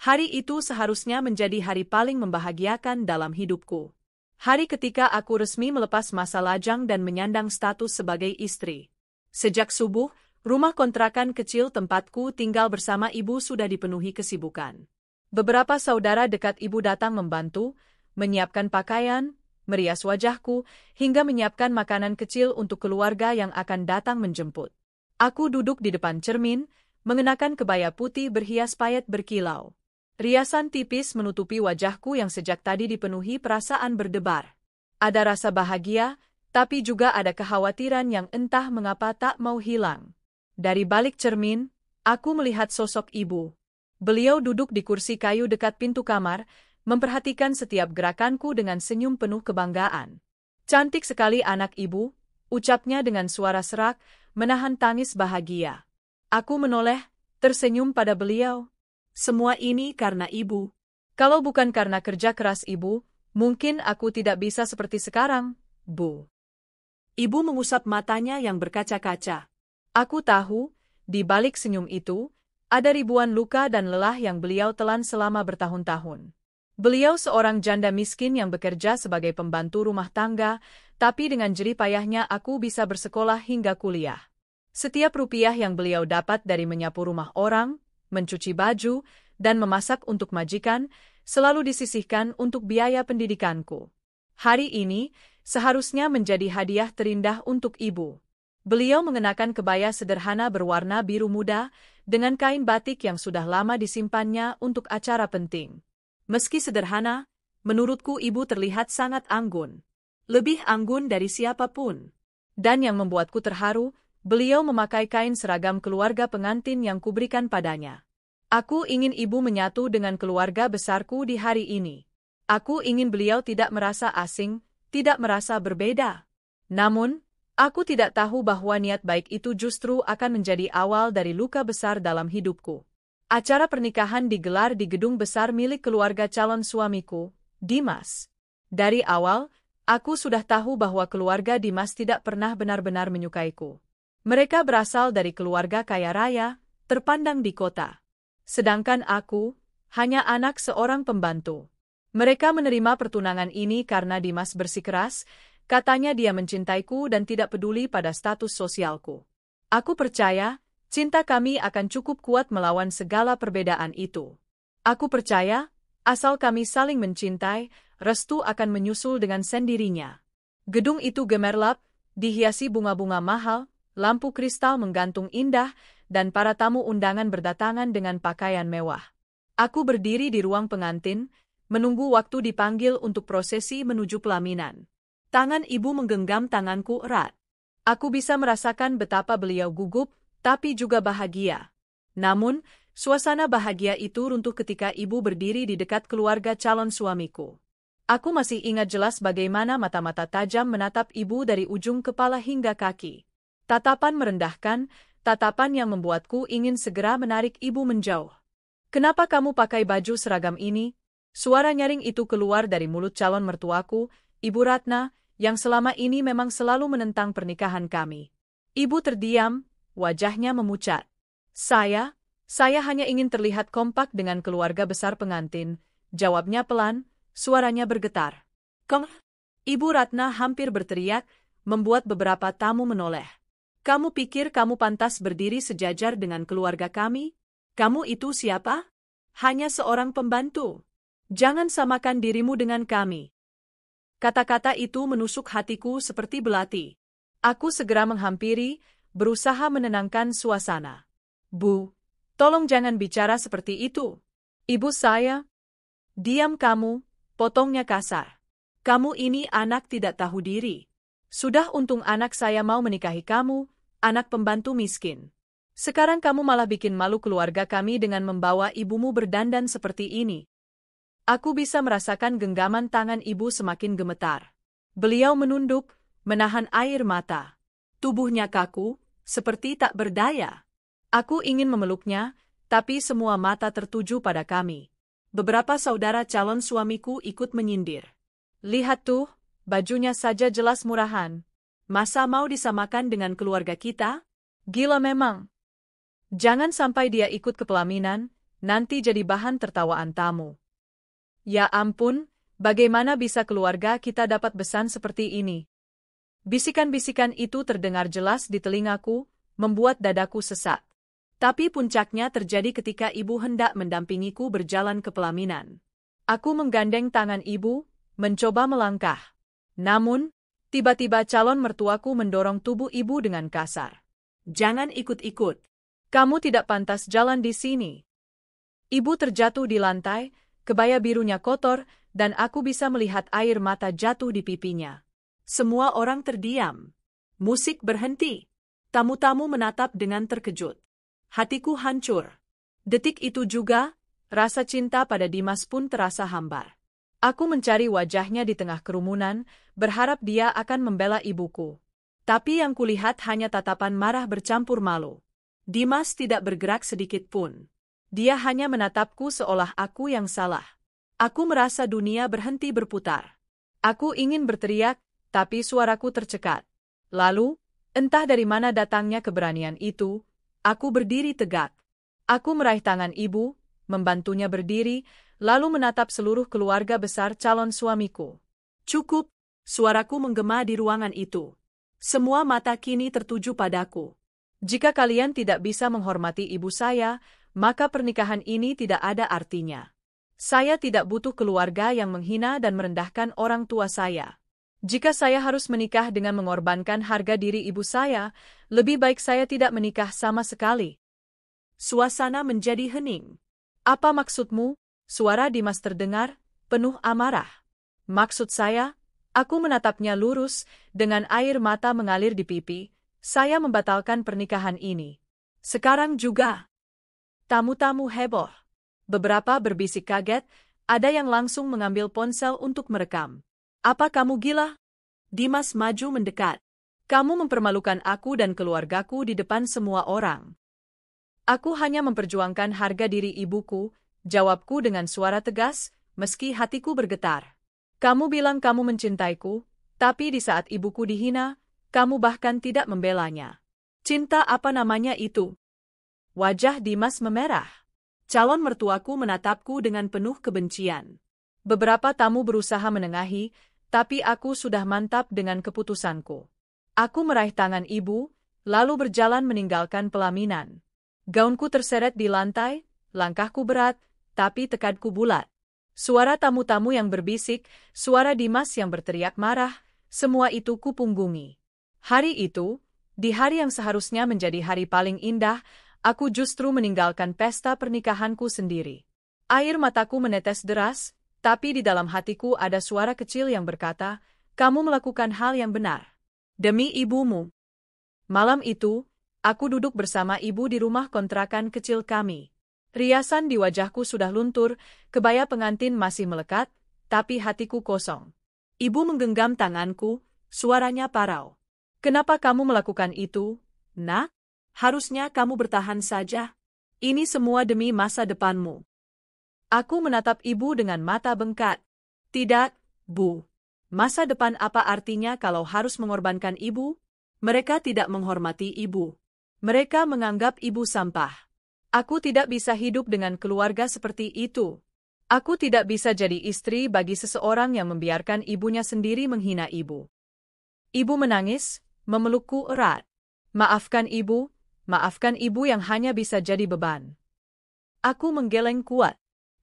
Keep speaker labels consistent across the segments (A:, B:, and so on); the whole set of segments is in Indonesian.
A: Hari itu seharusnya menjadi hari paling membahagiakan dalam hidupku. Hari ketika aku resmi melepas masa lajang dan menyandang status sebagai istri. Sejak subuh, rumah kontrakan kecil tempatku tinggal bersama ibu sudah dipenuhi kesibukan. Beberapa saudara dekat ibu datang membantu, menyiapkan pakaian, merias wajahku, hingga menyiapkan makanan kecil untuk keluarga yang akan datang menjemput. Aku duduk di depan cermin, mengenakan kebaya putih berhias payet berkilau. Riasan tipis menutupi wajahku yang sejak tadi dipenuhi perasaan berdebar. Ada rasa bahagia, tapi juga ada kekhawatiran yang entah mengapa tak mau hilang. Dari balik cermin, aku melihat sosok ibu. Beliau duduk di kursi kayu dekat pintu kamar, memperhatikan setiap gerakanku dengan senyum penuh kebanggaan. Cantik sekali anak ibu, ucapnya dengan suara serak, menahan tangis bahagia. Aku menoleh, tersenyum pada beliau. Semua ini karena ibu. Kalau bukan karena kerja keras ibu, mungkin aku tidak bisa seperti sekarang, Bu. Ibu mengusap matanya yang berkaca-kaca. Aku tahu, di balik senyum itu, ada ribuan luka dan lelah yang beliau telan selama bertahun-tahun. Beliau seorang janda miskin yang bekerja sebagai pembantu rumah tangga, tapi dengan jerih payahnya aku bisa bersekolah hingga kuliah. Setiap rupiah yang beliau dapat dari menyapu rumah orang, mencuci baju, dan memasak untuk majikan, selalu disisihkan untuk biaya pendidikanku. Hari ini, seharusnya menjadi hadiah terindah untuk ibu. Beliau mengenakan kebaya sederhana berwarna biru muda, dengan kain batik yang sudah lama disimpannya untuk acara penting. Meski sederhana, menurutku ibu terlihat sangat anggun. Lebih anggun dari siapapun. Dan yang membuatku terharu, beliau memakai kain seragam keluarga pengantin yang kuberikan padanya. Aku ingin ibu menyatu dengan keluarga besarku di hari ini. Aku ingin beliau tidak merasa asing, tidak merasa berbeda. Namun, aku tidak tahu bahwa niat baik itu justru akan menjadi awal dari luka besar dalam hidupku. Acara pernikahan digelar di gedung besar milik keluarga calon suamiku, Dimas. Dari awal, aku sudah tahu bahwa keluarga Dimas tidak pernah benar-benar menyukaiku. Mereka berasal dari keluarga kaya raya, terpandang di kota. Sedangkan aku, hanya anak seorang pembantu. Mereka menerima pertunangan ini karena Dimas bersikeras, katanya dia mencintaiku dan tidak peduli pada status sosialku. Aku percaya, cinta kami akan cukup kuat melawan segala perbedaan itu. Aku percaya, asal kami saling mencintai, restu akan menyusul dengan sendirinya. Gedung itu gemerlap, dihiasi bunga-bunga mahal, lampu kristal menggantung indah, dan para tamu undangan berdatangan dengan pakaian mewah. Aku berdiri di ruang pengantin, menunggu waktu dipanggil untuk prosesi menuju pelaminan. Tangan ibu menggenggam tanganku erat. Aku bisa merasakan betapa beliau gugup, tapi juga bahagia. Namun, suasana bahagia itu runtuh ketika ibu berdiri di dekat keluarga calon suamiku. Aku masih ingat jelas bagaimana mata-mata tajam menatap ibu dari ujung kepala hingga kaki. Tatapan merendahkan, tatapan yang membuatku ingin segera menarik ibu menjauh. Kenapa kamu pakai baju seragam ini? Suara nyaring itu keluar dari mulut calon mertuaku, Ibu Ratna, yang selama ini memang selalu menentang pernikahan kami. Ibu terdiam, wajahnya memucat. Saya hanya ingin terlihat kompak dengan keluarga besar pengantin, jawabnya pelan, suaranya bergetar. Kong! Ibu Ratna hampir berteriak, membuat beberapa tamu menoleh. Kamu pikir kamu pantas berdiri sejajar dengan keluarga kami? Kamu itu siapa? Hanya seorang pembantu. Jangan samakan dirimu dengan kami. Kata-kata itu menusuk hatiku seperti belati. Aku segera menghampiri, berusaha menenangkan suasana. Bu, tolong jangan bicara seperti itu. Ibu saya. Diam kamu, potongnya kasar. Kamu ini anak tidak tahu diri. Sudah untung anak saya mau menikahi kamu, anak pembantu miskin. Sekarang kamu malah bikin malu keluarga kami dengan membawa ibumu berdandan seperti ini. Aku bisa merasakan genggaman tangan ibu semakin gemetar. Beliau menunduk, menahan air mata. Tubuhnya kaku, seperti tak berdaya. Aku ingin memeluknya, tapi semua mata tertuju pada kami. Beberapa saudara calon suamiku ikut menyindir. Lihat tuh, bajunya saja jelas murahan. Masa mau disamakan dengan keluarga kita? Gila memang. Jangan sampai dia ikut ke pelaminan, nanti jadi bahan tertawaan tamu. Ya ampun, bagaimana bisa keluarga kita dapat besan seperti ini? Bisikan-bisikan itu terdengar jelas di telingaku, membuat dadaku sesak. Tapi puncaknya terjadi ketika ibu hendak mendampingiku berjalan ke pelaminan. Aku menggandeng tangan ibu, mencoba melangkah. Namun, tiba-tiba calon mertuaku mendorong tubuh ibu dengan kasar. Jangan ikut-ikut. Kamu tidak pantas jalan di sini. Ibu terjatuh di lantai, kebaya birunya kotor, dan aku bisa melihat air mata jatuh di pipinya. Semua orang terdiam. Musik berhenti. Tamu-tamu menatap dengan terkejut. Hatiku hancur. Detik itu juga, rasa cinta pada Dimas pun terasa hambar. Aku mencari wajahnya di tengah kerumunan, berharap dia akan membela ibuku. Tapi yang kulihat hanya tatapan marah bercampur malu. Dimas tidak bergerak sedikit pun. Dia hanya menatapku seolah aku yang salah. Aku merasa dunia berhenti berputar. Aku ingin berteriak, tapi suaraku tercekat. Lalu, entah dari mana datangnya keberanian itu, aku berdiri tegak. Aku meraih tangan ibu, membantunya berdiri, lalu menatap seluruh keluarga besar calon suamiku. Cukup, suaraku menggema di ruangan itu. Semua mata kini tertuju padaku. Jika kalian tidak bisa menghormati ibu saya, maka pernikahan ini tidak ada artinya. Saya tidak butuh keluarga yang menghina dan merendahkan orang tua saya. Jika saya harus menikah dengan mengorbankan harga diri ibu saya, lebih baik saya tidak menikah sama sekali. Suasana menjadi hening. Apa maksudmu? Suara Dimas terdengar, penuh amarah. Maksud saya, aku menatapnya lurus, dengan air mata mengalir di pipi, saya membatalkan pernikahan ini. Sekarang juga. Tamu-tamu heboh. Beberapa berbisik kaget, ada yang langsung mengambil ponsel untuk merekam. Apa kamu gila? Dimas maju mendekat. Kamu mempermalukan aku dan keluargaku di depan semua orang. Aku hanya memperjuangkan harga diri ibuku, jawabku dengan suara tegas, meski hatiku bergetar. Kamu bilang kamu mencintaiku, tapi di saat ibuku dihina, kamu bahkan tidak membelanya. Cinta apa namanya itu? Wajah Dimas memerah. Calon mertuaku menatapku dengan penuh kebencian. Beberapa tamu berusaha menengahi, tapi aku sudah mantap dengan keputusanku. Aku meraih tangan ibu, lalu berjalan meninggalkan pelaminan. Gaunku terseret di lantai, langkahku berat, tapi tekadku bulat. Suara tamu-tamu yang berbisik, suara Dimas yang berteriak marah, semua itu kupunggungi. Hari itu, di hari yang seharusnya menjadi hari paling indah, aku justru meninggalkan pesta pernikahanku sendiri. Air mataku menetes deras, tapi di dalam hatiku ada suara kecil yang berkata, kamu melakukan hal yang benar. Demi ibumu. Malam itu, aku duduk bersama ibu di rumah kontrakan kecil kami. Riasan di wajahku sudah luntur, kebaya pengantin masih melekat, tapi hatiku kosong. Ibu menggenggam tanganku, suaranya parau. Kenapa kamu melakukan itu, Nak? Harusnya kamu bertahan saja. Ini semua demi masa depanmu. Aku menatap ibu dengan mata bengkak. Tidak, Bu. Masa depan apa artinya kalau harus mengorbankan ibu? Mereka tidak menghormati ibu. Mereka menganggap ibu sampah. Aku tidak bisa hidup dengan keluarga seperti itu. Aku tidak bisa jadi istri bagi seseorang yang membiarkan ibunya sendiri menghina ibu. Ibu menangis, memelukku erat. Maafkan ibu yang hanya bisa jadi beban. Aku menggeleng kuat.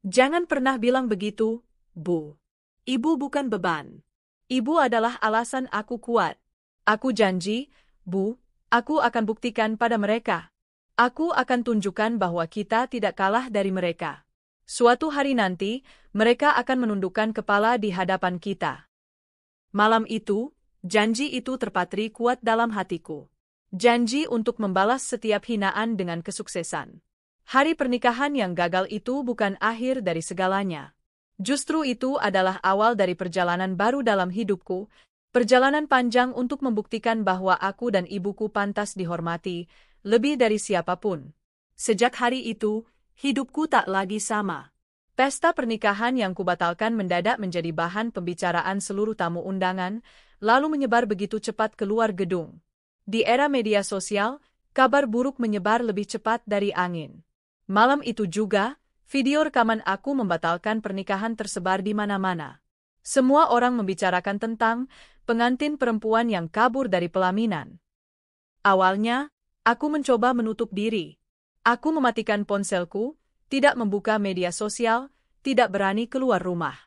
A: Jangan pernah bilang begitu, Bu. Ibu bukan beban. Ibu adalah alasan aku kuat. Aku janji, Bu, aku akan buktikan pada mereka. Aku akan tunjukkan bahwa kita tidak kalah dari mereka. Suatu hari nanti, mereka akan menundukkan kepala di hadapan kita. Malam itu, janji itu terpatri kuat dalam hatiku. Janji untuk membalas setiap hinaan dengan kesuksesan. Hari pernikahan yang gagal itu bukan akhir dari segalanya. Justru itu adalah awal dari perjalanan baru dalam hidupku, perjalanan panjang untuk membuktikan bahwa aku dan ibuku pantas dihormati, lebih dari siapapun. Sejak hari itu, hidupku tak lagi sama. Pesta pernikahan yang kubatalkan mendadak menjadi bahan pembicaraan seluruh tamu undangan, lalu menyebar begitu cepat keluar gedung. Di era media sosial, kabar buruk menyebar lebih cepat dari angin. Malam itu juga, Video rekaman aku membatalkan pernikahan tersebar di mana-mana. Semua orang membicarakan tentang pengantin perempuan yang kabur dari pelaminan. Awalnya, aku mencoba menutup diri. Aku mematikan ponselku, tidak membuka media sosial, tidak berani keluar rumah.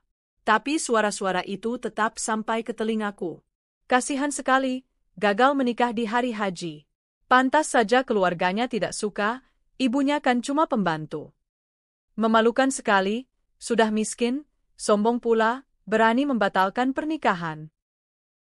A: Tapi suara-suara itu tetap sampai ke telingaku. Kasihan sekali, gagal menikah di hari haji. Pantas saja keluarganya tidak suka, ibunya kan cuma pembantu. Memalukan sekali, sudah miskin, sombong pula, berani membatalkan pernikahan.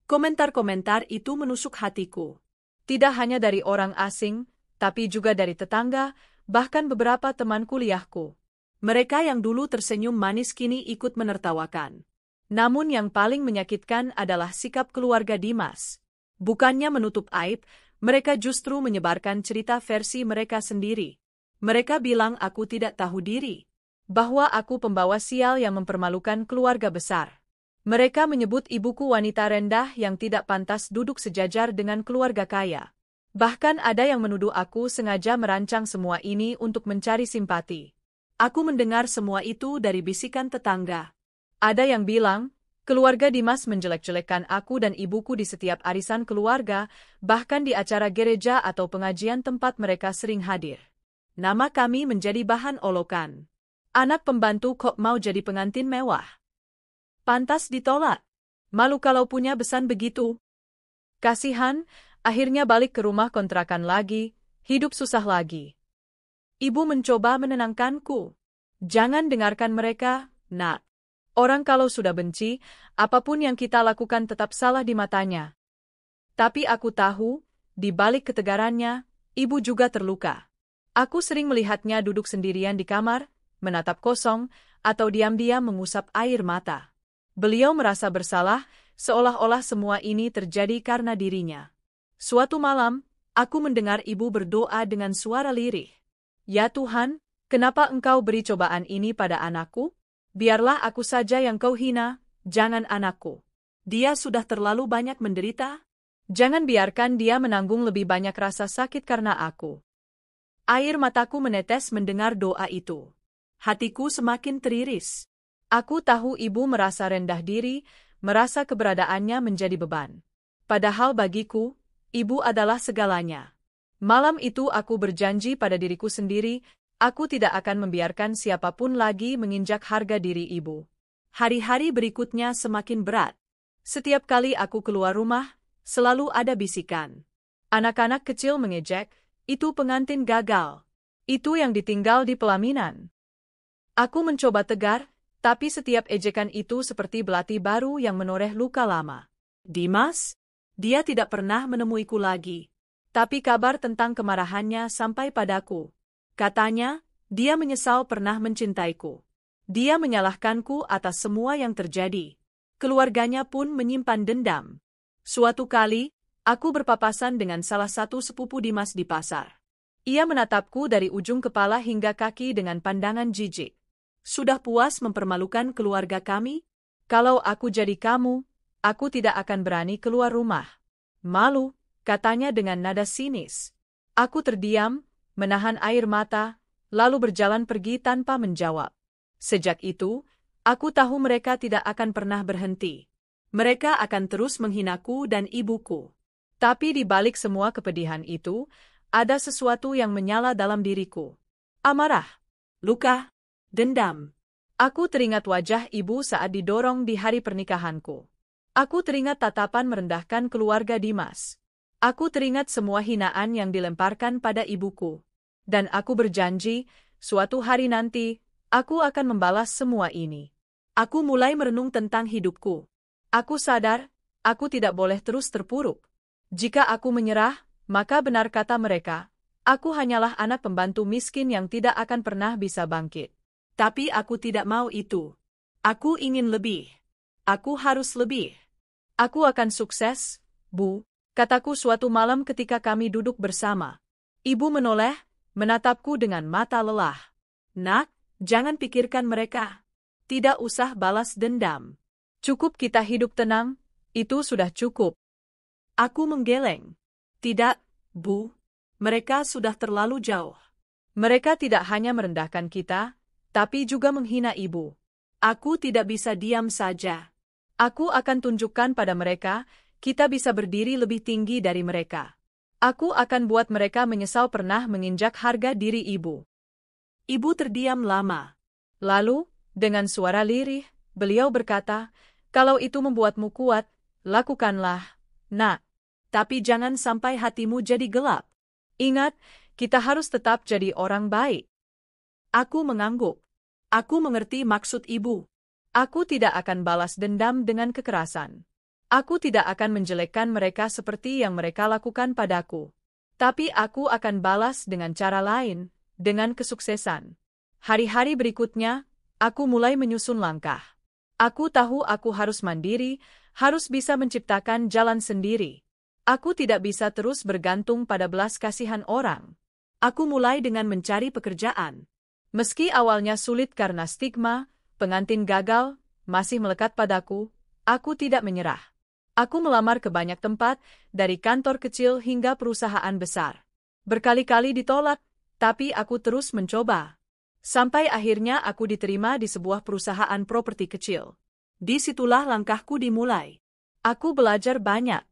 A: Komentar-komentar itu menusuk hatiku. Tidak hanya dari orang asing, tapi juga dari tetangga, bahkan beberapa teman kuliahku. Mereka yang dulu tersenyum manis kini ikut menertawakan. Namun yang paling menyakitkan adalah sikap keluarga Dimas. Bukannya menutup aib, mereka justru menyebarkan cerita versi mereka sendiri. Mereka bilang aku tidak tahu diri, bahwa aku pembawa sial yang mempermalukan keluarga besar. Mereka menyebut ibuku wanita rendah yang tidak pantas duduk sejajar dengan keluarga kaya. Bahkan ada yang menuduh aku sengaja merancang semua ini untuk mencari simpati. Aku mendengar semua itu dari bisikan tetangga. Ada yang bilang, keluarga Dimas menjelek-jelekkan aku dan ibuku di setiap arisan keluarga, bahkan di acara gereja atau pengajian tempat mereka sering hadir. Nama kami menjadi bahan olokan. Anak pembantu kok mau jadi pengantin mewah? Pantas ditolak. Malu kalau punya besan begitu. Kasihan, akhirnya balik ke rumah kontrakan lagi, hidup susah lagi. Ibu mencoba menenangkanku. Jangan dengarkan mereka, Nak. Orang kalau sudah benci, apapun yang kita lakukan tetap salah di matanya. Tapi aku tahu, di balik ketegarannya, ibu juga terluka. Aku sering melihatnya duduk sendirian di kamar, menatap kosong, atau diam-diam mengusap air mata. Beliau merasa bersalah, seolah-olah semua ini terjadi karena dirinya. Suatu malam, aku mendengar ibu berdoa dengan suara lirih. Ya Tuhan, kenapa engkau beri cobaan ini pada anakku? Biarlah aku saja yang kau hina, jangan anakku. Dia sudah terlalu banyak menderita. Jangan biarkan dia menanggung lebih banyak rasa sakit karena aku. Air mataku menetes mendengar doa itu. Hatiku semakin teriris. Aku tahu ibu merasa rendah diri, merasa keberadaannya menjadi beban. Padahal bagiku, ibu adalah segalanya. Malam itu aku berjanji pada diriku sendiri, aku tidak akan membiarkan siapapun lagi menginjak harga diri ibu. Hari-hari berikutnya semakin berat. Setiap kali aku keluar rumah, selalu ada bisikan. Anak-anak kecil mengejek, itu pengantin gagal. Itu yang ditinggal di pelaminan. Aku mencoba tegar, tapi setiap ejekan itu seperti belati baru yang menoreh luka lama. Dimas? Dia tidak pernah menemuiku lagi. Tapi kabar tentang kemarahannya sampai padaku. Katanya, dia menyesal pernah mencintaiku. Dia menyalahkanku atas semua yang terjadi. Keluarganya pun menyimpan dendam. Suatu kali, aku berpapasan dengan salah satu sepupu Dimas di pasar. Ia menatapku dari ujung kepala hingga kaki dengan pandangan jijik. Sudah puas mempermalukan keluarga kami? Kalau aku jadi kamu, aku tidak akan berani keluar rumah. Malu, katanya dengan nada sinis. Aku terdiam, menahan air mata, lalu berjalan pergi tanpa menjawab. Sejak itu, aku tahu mereka tidak akan pernah berhenti. Mereka akan terus menghinaku dan ibuku. Tapi di balik semua kepedihan itu, ada sesuatu yang menyala dalam diriku. Amarah, luka, dendam. Aku teringat wajah ibu saat didorong di hari pernikahanku. Aku teringat tatapan merendahkan keluarga Dimas. Aku teringat semua hinaan yang dilemparkan pada ibuku. Dan aku berjanji, suatu hari nanti, aku akan membalas semua ini. Aku mulai merenung tentang hidupku. Aku sadar, aku tidak boleh terus terpuruk. Jika aku menyerah, maka benar kata mereka, aku hanyalah anak pembantu miskin yang tidak akan pernah bisa bangkit. Tapi aku tidak mau itu. Aku ingin lebih. Aku harus lebih. Aku akan sukses, Bu, kataku suatu malam ketika kami duduk bersama. Ibu menoleh, menatapku dengan mata lelah. Nak, jangan pikirkan mereka. Tidak usah balas dendam. Cukup kita hidup tenang, itu sudah cukup. Aku menggeleng. Tidak, Bu. Mereka sudah terlalu jauh. Mereka tidak hanya merendahkan kita, tapi juga menghina ibu. Aku tidak bisa diam saja. Aku akan tunjukkan pada mereka, kita bisa berdiri lebih tinggi dari mereka. Aku akan buat mereka menyesal pernah menginjak harga diri ibu. Ibu terdiam lama. Lalu, dengan suara lirih, beliau berkata, kalau itu membuatmu kuat, lakukanlah, nak. Tapi jangan sampai hatimu jadi gelap. Ingat, kita harus tetap jadi orang baik. Aku mengangguk. Aku mengerti maksud ibu. Aku tidak akan balas dendam dengan kekerasan. Aku tidak akan menjelekkan mereka seperti yang mereka lakukan padaku. Tapi aku akan balas dengan cara lain, dengan kesuksesan. Hari-hari berikutnya, aku mulai menyusun langkah. Aku tahu aku harus mandiri, harus bisa menciptakan jalan sendiri. Aku tidak bisa terus bergantung pada belas kasihan orang. Aku mulai dengan mencari pekerjaan. Meski awalnya sulit karena stigma, pengantin gagal, masih melekat padaku, aku tidak menyerah. Aku melamar ke banyak tempat, dari kantor kecil hingga perusahaan besar. Berkali-kali ditolak, tapi aku terus mencoba. Sampai akhirnya aku diterima di sebuah perusahaan properti kecil. Disitulah langkahku dimulai. Aku belajar banyak.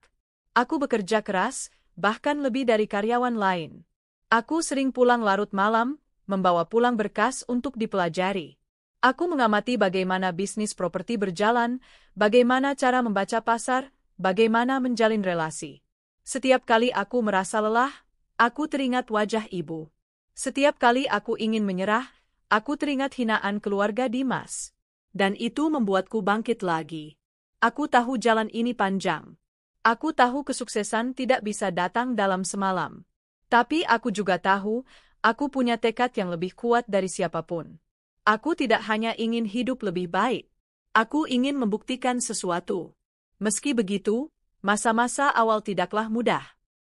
A: Aku bekerja keras, bahkan lebih dari karyawan lain. Aku sering pulang larut malam, membawa pulang berkas untuk dipelajari. Aku mengamati bagaimana bisnis properti berjalan, bagaimana cara membaca pasar, bagaimana menjalin relasi. Setiap kali aku merasa lelah, aku teringat wajah ibu. Setiap kali aku ingin menyerah, aku teringat hinaan keluarga Dimas. Dan itu membuatku bangkit lagi. Aku tahu jalan ini panjang. Aku tahu kesuksesan tidak bisa datang dalam semalam. Tapi aku juga tahu, aku punya tekad yang lebih kuat dari siapapun. Aku tidak hanya ingin hidup lebih baik. Aku ingin membuktikan sesuatu. Meski begitu, masa-masa awal tidaklah mudah.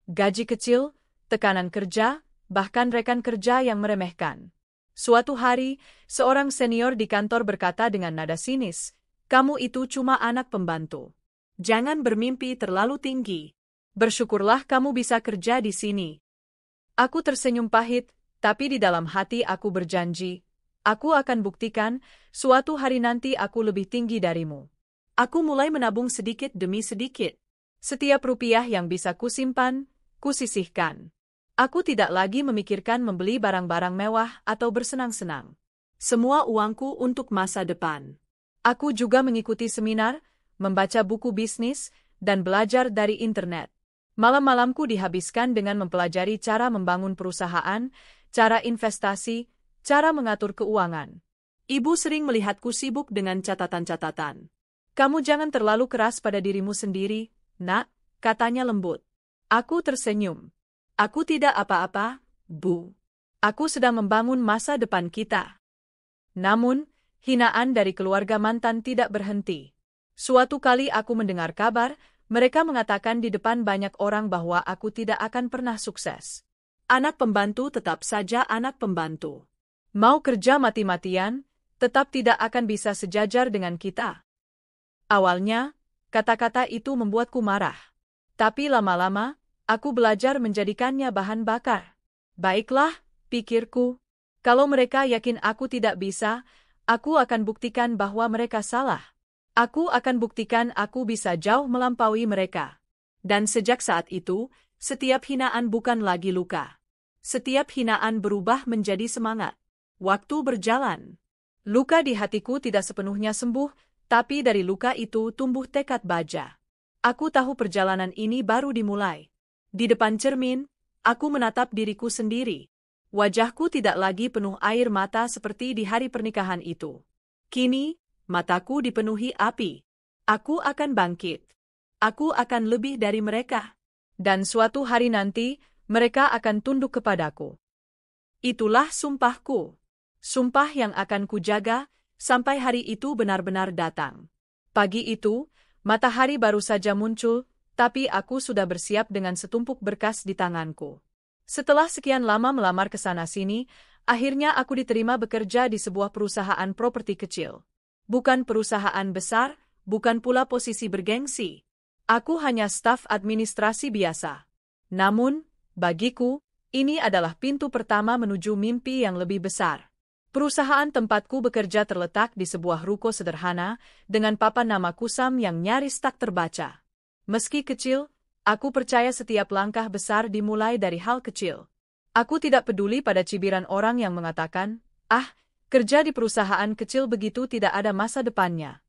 A: Gaji kecil, tekanan kerja, bahkan rekan kerja yang meremehkan. Suatu hari, seorang senior di kantor berkata dengan nada sinis, "Kamu itu cuma anak pembantu. Jangan bermimpi terlalu tinggi. Bersyukurlah kamu bisa kerja di sini." Aku tersenyum pahit, tapi di dalam hati aku berjanji, aku akan buktikan, suatu hari nanti aku lebih tinggi darimu. Aku mulai menabung sedikit demi sedikit. Setiap rupiah yang bisa kusimpan, kusisihkan. Aku tidak lagi memikirkan membeli barang-barang mewah atau bersenang-senang. Semua uangku untuk masa depan. Aku juga mengikuti seminar, membaca buku bisnis, dan belajar dari internet. Malam-malamku dihabiskan dengan mempelajari cara membangun perusahaan, cara investasi, cara mengatur keuangan. Ibu sering melihatku sibuk dengan catatan-catatan. "Kamu jangan terlalu keras pada dirimu sendiri, nak," katanya lembut. Aku tersenyum. "Aku tidak apa-apa, Bu. Aku sedang membangun masa depan kita." Namun, hinaan dari keluarga mantan tidak berhenti. Suatu kali aku mendengar kabar, mereka mengatakan di depan banyak orang bahwa aku tidak akan pernah sukses. Anak pembantu tetap saja anak pembantu. Mau kerja mati-matian, tetap tidak akan bisa sejajar dengan kita. Awalnya, kata-kata itu membuatku marah. Tapi lama-lama, aku belajar menjadikannya bahan bakar. Baiklah, pikirku. Kalau mereka yakin aku tidak bisa, aku akan buktikan bahwa mereka salah. Aku akan buktikan aku bisa jauh melampaui mereka. Dan sejak saat itu, setiap hinaan bukan lagi luka. Setiap hinaan berubah menjadi semangat. Waktu berjalan. Luka di hatiku tidak sepenuhnya sembuh, tapi dari luka itu tumbuh tekad baja. Aku tahu perjalanan ini baru dimulai. Di depan cermin, aku menatap diriku sendiri. Wajahku tidak lagi penuh air mata seperti di hari pernikahan itu. Kini, mataku dipenuhi api. Aku akan bangkit. Aku akan lebih dari mereka. Dan suatu hari nanti, mereka akan tunduk kepadaku. Itulah sumpahku. Sumpah yang akan kujaga, sampai hari itu benar-benar datang. Pagi itu, matahari baru saja muncul, tapi aku sudah bersiap dengan setumpuk berkas di tanganku. Setelah sekian lama melamar ke sana-sini, akhirnya aku diterima bekerja di sebuah perusahaan properti kecil. Bukan perusahaan besar, bukan pula posisi bergengsi. Aku hanya staf administrasi biasa. Namun, bagiku, ini adalah pintu pertama menuju mimpi yang lebih besar. Perusahaan tempatku bekerja terletak di sebuah ruko sederhana dengan papan nama kusam yang nyaris tak terbaca. Meski kecil, aku percaya setiap langkah besar dimulai dari hal kecil. Aku tidak peduli pada cibiran orang yang mengatakan, kerja di perusahaan kecil begitu tidak ada masa depannya.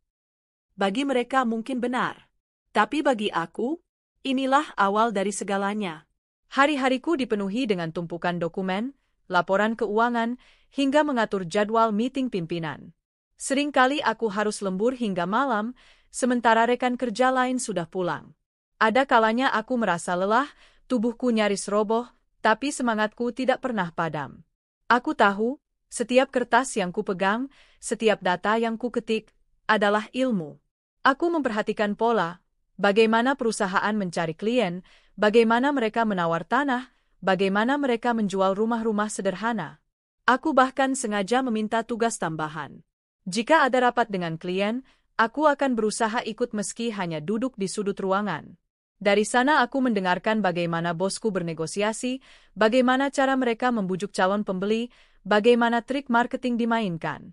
A: Bagi mereka mungkin benar. Tapi bagi aku, inilah awal dari segalanya. Hari-hariku dipenuhi dengan tumpukan dokumen, laporan keuangan, hingga mengatur jadwal meeting pimpinan. Seringkali aku harus lembur hingga malam, sementara rekan kerja lain sudah pulang. Ada kalanya aku merasa lelah, tubuhku nyaris roboh, tapi semangatku tidak pernah padam. Aku tahu, setiap kertas yang kupegang, setiap data yang kuketik, adalah ilmu. Aku memperhatikan pola, bagaimana perusahaan mencari klien, bagaimana mereka menawar tanah, bagaimana mereka menjual rumah-rumah sederhana. Aku bahkan sengaja meminta tugas tambahan. Jika ada rapat dengan klien, aku akan berusaha ikut meski hanya duduk di sudut ruangan. Dari sana aku mendengarkan bagaimana bosku bernegosiasi, bagaimana cara mereka membujuk calon pembeli, bagaimana trik marketing dimainkan.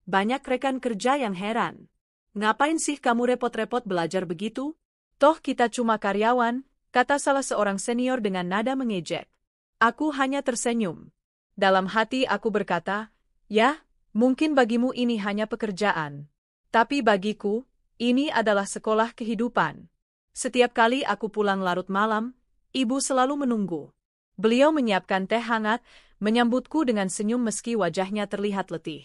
A: Banyak rekan kerja yang heran. Ngapain sih kamu repot-repot belajar begitu? Toh kita cuma karyawan, kata salah seorang senior dengan nada mengejek. Aku hanya tersenyum. Dalam hati aku berkata, ya, mungkin bagimu ini hanya pekerjaan. Tapi bagiku, ini adalah sekolah kehidupan. Setiap kali aku pulang larut malam, ibu selalu menunggu. Beliau menyiapkan teh hangat, menyambutku dengan senyum meski wajahnya terlihat letih.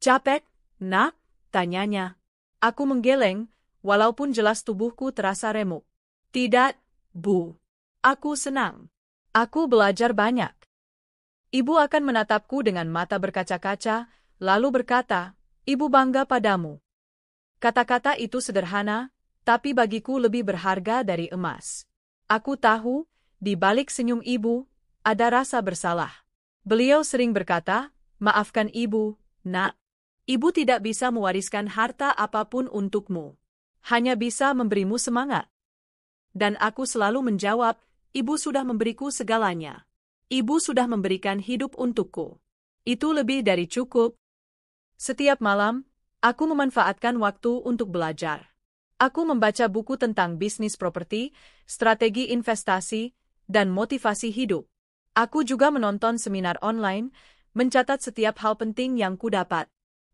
A: Capek, nak? Tanyanya. Aku menggeleng, walaupun jelas tubuhku terasa remuk. Tidak, Bu. Aku senang. Aku belajar banyak. Ibu akan menatapku dengan mata berkaca-kaca, lalu berkata, Ibu bangga padamu. Kata-kata itu sederhana, tapi bagiku lebih berharga dari emas. Aku tahu, di balik senyum ibu, ada rasa bersalah. Beliau sering berkata, maafkan ibu, nak. Ibu tidak bisa mewariskan harta apapun untukmu. Hanya bisa memberimu semangat. Dan aku selalu menjawab, ibu sudah memberiku segalanya. Ibu sudah memberikan hidup untukku. Itu lebih dari cukup. Setiap malam, aku memanfaatkan waktu untuk belajar. Aku membaca buku tentang bisnis properti, strategi investasi, dan motivasi hidup. Aku juga menonton seminar online, mencatat setiap hal penting yang kudapat.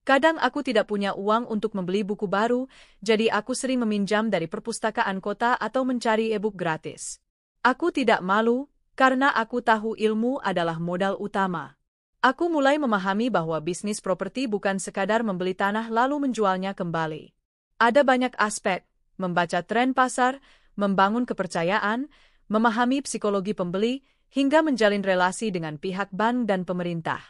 A: Kadang aku tidak punya uang untuk membeli buku baru, jadi aku sering meminjam dari perpustakaan kota atau mencari e-book gratis. Aku tidak malu, karena aku tahu ilmu adalah modal utama. Aku mulai memahami bahwa bisnis properti bukan sekadar membeli tanah lalu menjualnya kembali. Ada banyak aspek, membaca tren pasar, membangun kepercayaan, memahami psikologi pembeli, hingga menjalin relasi dengan pihak bank dan pemerintah.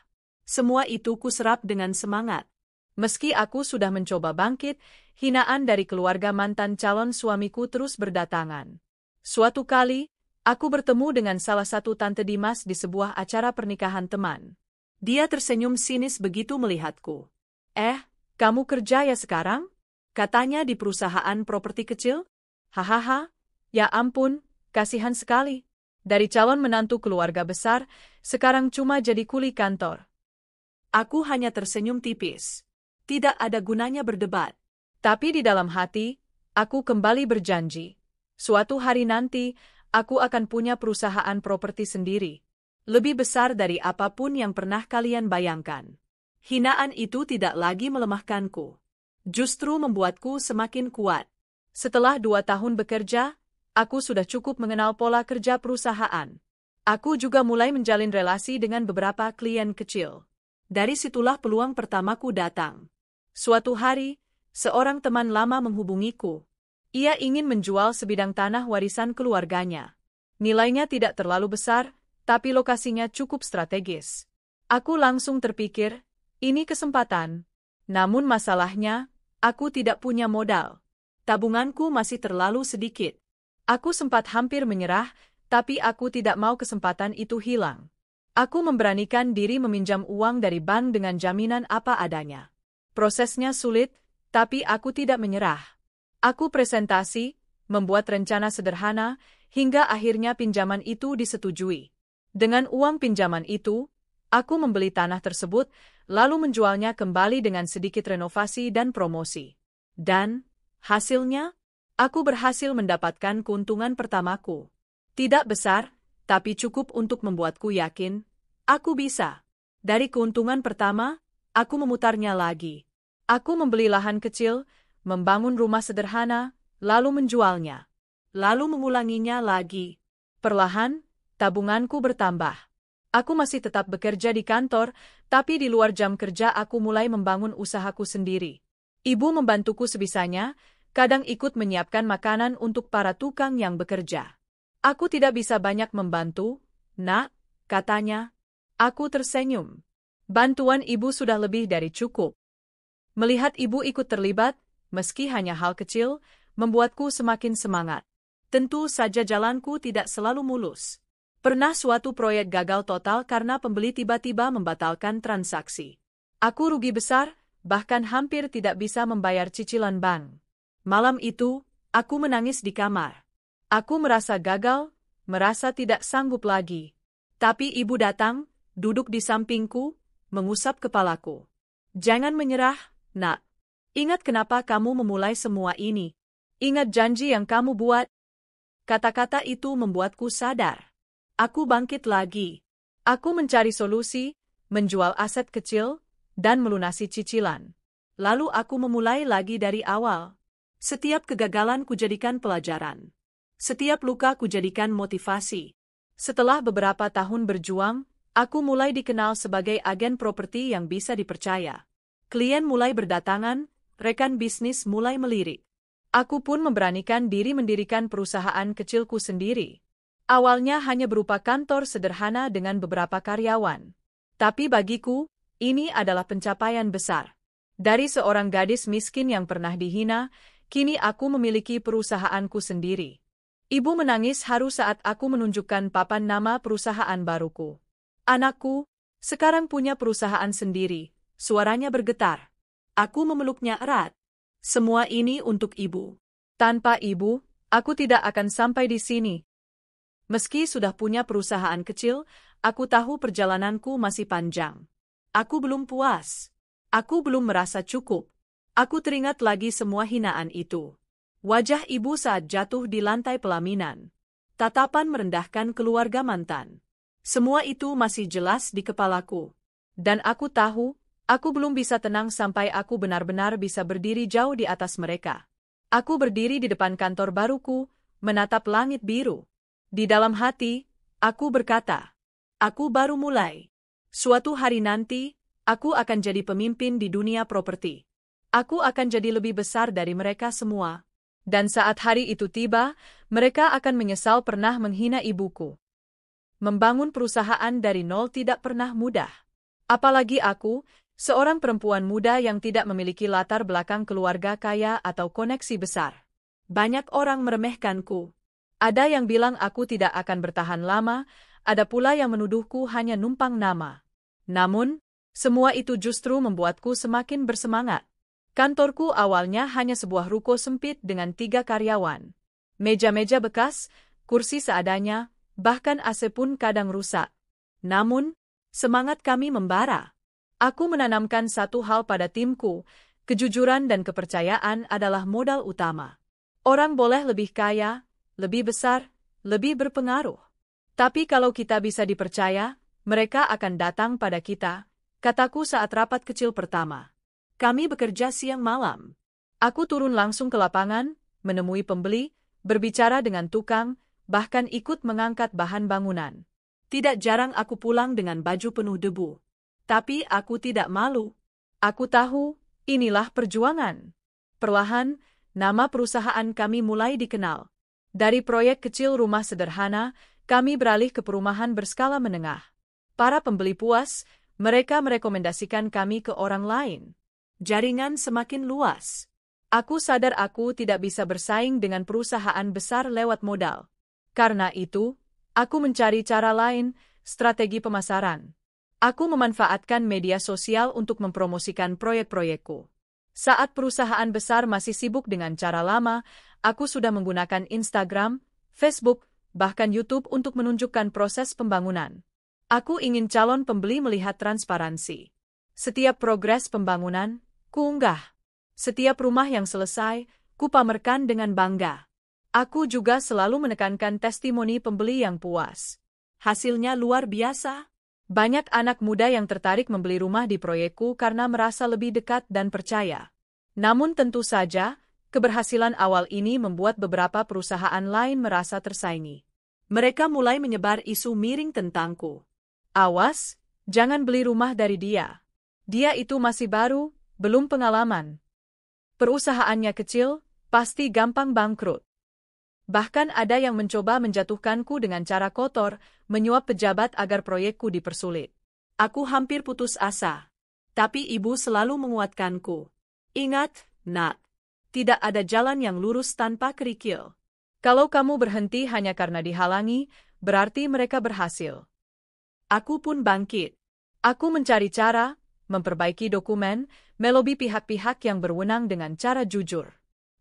A: Semua itu kuserap dengan semangat. Meski aku sudah mencoba bangkit, hinaan dari keluarga mantan calon suamiku terus berdatangan. Suatu kali, aku bertemu dengan salah satu tante Dimas di sebuah acara pernikahan teman. Dia tersenyum sinis begitu melihatku. Kamu kerja ya sekarang? Katanya di perusahaan properti kecil? Hahaha, ya ampun, kasihan sekali. Dari calon menantu keluarga besar, sekarang cuma jadi kuli kantor. Aku hanya tersenyum tipis. Tidak ada gunanya berdebat. Tapi di dalam hati, aku kembali berjanji. Suatu hari nanti, aku akan punya perusahaan properti sendiri. Lebih besar dari apapun yang pernah kalian bayangkan. Hinaan itu tidak lagi melemahkanku. Justru membuatku semakin kuat. Setelah 2 tahun bekerja, aku sudah cukup mengenal pola kerja perusahaan. Aku juga mulai menjalin relasi dengan beberapa klien kecil. Dari situlah peluang pertamaku datang. Suatu hari, seorang teman lama menghubungiku. Ia ingin menjual sebidang tanah warisan keluarganya. Nilainya tidak terlalu besar, tapi lokasinya cukup strategis. Aku langsung terpikir, ini kesempatan. Namun masalahnya, aku tidak punya modal. Tabunganku masih terlalu sedikit. Aku sempat hampir menyerah, tapi aku tidak mau kesempatan itu hilang. Aku memberanikan diri meminjam uang dari bank dengan jaminan apa adanya. Prosesnya sulit, tapi aku tidak menyerah. Aku presentasi, membuat rencana sederhana, hingga akhirnya pinjaman itu disetujui. Dengan uang pinjaman itu, Aku membeli tanah tersebut, lalu menjualnya kembali dengan sedikit renovasi dan promosi. Dan, hasilnya, aku berhasil mendapatkan keuntungan pertamaku. Tidak besar, tapi cukup untuk membuatku yakin, aku bisa. Dari keuntungan pertama, aku memutarnya lagi. Aku membeli lahan kecil, membangun rumah sederhana, lalu menjualnya. Lalu mengulanginya lagi. Perlahan, tabunganku bertambah. Aku masih tetap bekerja di kantor, tapi di luar jam kerja aku mulai membangun usahaku sendiri. Ibu membantuku sebisanya, kadang ikut menyiapkan makanan untuk para tukang yang bekerja. Aku tidak bisa banyak membantu, Nak, katanya. Aku tersenyum. Bantuan ibu sudah lebih dari cukup. Melihat ibu ikut terlibat, meski hanya hal kecil, membuatku semakin semangat. Tentu saja jalanku tidak selalu mulus. Pernah suatu proyek gagal total karena pembeli tiba-tiba membatalkan transaksi. Aku rugi besar, bahkan hampir tidak bisa membayar cicilan bank. Malam itu, aku menangis di kamar. Aku merasa gagal, merasa tidak sanggup lagi. Tapi ibu datang, duduk di sampingku, mengusap kepalaku. Jangan menyerah, Nak. Ingat kenapa kamu memulai semua ini. Ingat janji yang kamu buat. Kata-kata itu membuatku sadar. Aku bangkit lagi. Aku mencari solusi, menjual aset kecil, dan melunasi cicilan. Lalu aku memulai lagi dari awal. Setiap kegagalan kujadikan pelajaran. Setiap luka kujadikan motivasi. Setelah beberapa tahun berjuang, aku mulai dikenal sebagai agen properti yang bisa dipercaya. Klien mulai berdatangan, rekan bisnis mulai melirik. Aku pun memberanikan diri mendirikan perusahaan kecilku sendiri. Awalnya hanya berupa kantor sederhana dengan beberapa karyawan. Tapi bagiku, ini adalah pencapaian besar. Dari seorang gadis miskin yang pernah dihina, kini aku memiliki perusahaanku sendiri. Ibu menangis haru saat aku menunjukkan papan nama perusahaan baruku. Anakku, sekarang punya perusahaan sendiri, suaranya bergetar. Aku memeluknya erat. Semua ini untuk ibu. Tanpa ibu, aku tidak akan sampai di sini. Meski sudah punya perusahaan kecil, aku tahu perjalananku masih panjang. Aku belum puas. Aku belum merasa cukup. Aku teringat lagi semua hinaan itu. Wajah ibu saat jatuh di lantai pelaminan. Tatapan merendahkan keluarga mantan. Semua itu masih jelas di kepalaku. Dan aku tahu, aku belum bisa tenang sampai aku benar-benar bisa berdiri jauh di atas mereka. Aku berdiri di depan kantor baruku, menatap langit biru. Di dalam hati, aku berkata, aku baru mulai. Suatu hari nanti, aku akan jadi pemimpin di dunia properti. Aku akan jadi lebih besar dari mereka semua. Dan saat hari itu tiba, mereka akan menyesal pernah menghina ibuku. Membangun perusahaan dari nol tidak pernah mudah. Apalagi aku, seorang perempuan muda yang tidak memiliki latar belakang keluarga kaya atau koneksi besar. Banyak orang meremehkanku. Ada yang bilang aku tidak akan bertahan lama, ada pula yang menuduhku hanya numpang nama. Namun, semua itu justru membuatku semakin bersemangat. Kantorku awalnya hanya sebuah ruko sempit dengan 3 karyawan. Meja-meja bekas, kursi seadanya, bahkan AC pun kadang rusak. Namun, semangat kami membara. Aku menanamkan satu hal pada timku, kejujuran dan kepercayaan adalah modal utama. Orang boleh lebih kaya, lebih besar, lebih berpengaruh. Tapi kalau kita bisa dipercaya, mereka akan datang pada kita, kataku saat rapat kecil pertama. Kami bekerja siang malam. Aku turun langsung ke lapangan, menemui pembeli, berbicara dengan tukang, bahkan ikut mengangkat bahan bangunan. Tidak jarang aku pulang dengan baju penuh debu. Tapi aku tidak malu. Aku tahu, inilah perjuangan. Perlahan, nama perusahaan kami mulai dikenal. Dari proyek kecil rumah sederhana, kami beralih ke perumahan berskala menengah. Para pembeli puas, mereka merekomendasikan kami ke orang lain. Jaringan semakin luas. Aku sadar aku tidak bisa bersaing dengan perusahaan besar lewat modal. Karena itu, aku mencari cara lain, strategi pemasaran. Aku memanfaatkan media sosial untuk mempromosikan proyek-proyekku. Saat perusahaan besar masih sibuk dengan cara lama, aku sudah menggunakan Instagram, Facebook, bahkan YouTube untuk menunjukkan proses pembangunan. Aku ingin calon pembeli melihat transparansi. Setiap progres pembangunan, kuunggah. Setiap rumah yang selesai, kupamerkan dengan bangga. Aku juga selalu menekankan testimoni pembeli yang puas. Hasilnya luar biasa. Banyak anak muda yang tertarik membeli rumah di proyekku karena merasa lebih dekat dan percaya. Namun tentu saja, keberhasilan awal ini membuat beberapa perusahaan lain merasa tersaingi. Mereka mulai menyebar isu miring tentangku. Awas, jangan beli rumah dari dia. Dia itu masih baru, belum pengalaman. Perusahaannya kecil, pasti gampang bangkrut. Bahkan ada yang mencoba menjatuhkanku dengan cara kotor, menyuap pejabat agar proyekku dipersulit. Aku hampir putus asa. Tapi ibu selalu menguatkanku. Ingat, nak, tidak ada jalan yang lurus tanpa kerikil. Kalau kamu berhenti hanya karena dihalangi, berarti mereka berhasil. Aku pun bangkit. Aku mencari cara, memperbaiki dokumen, melobi pihak-pihak yang berwenang dengan cara jujur.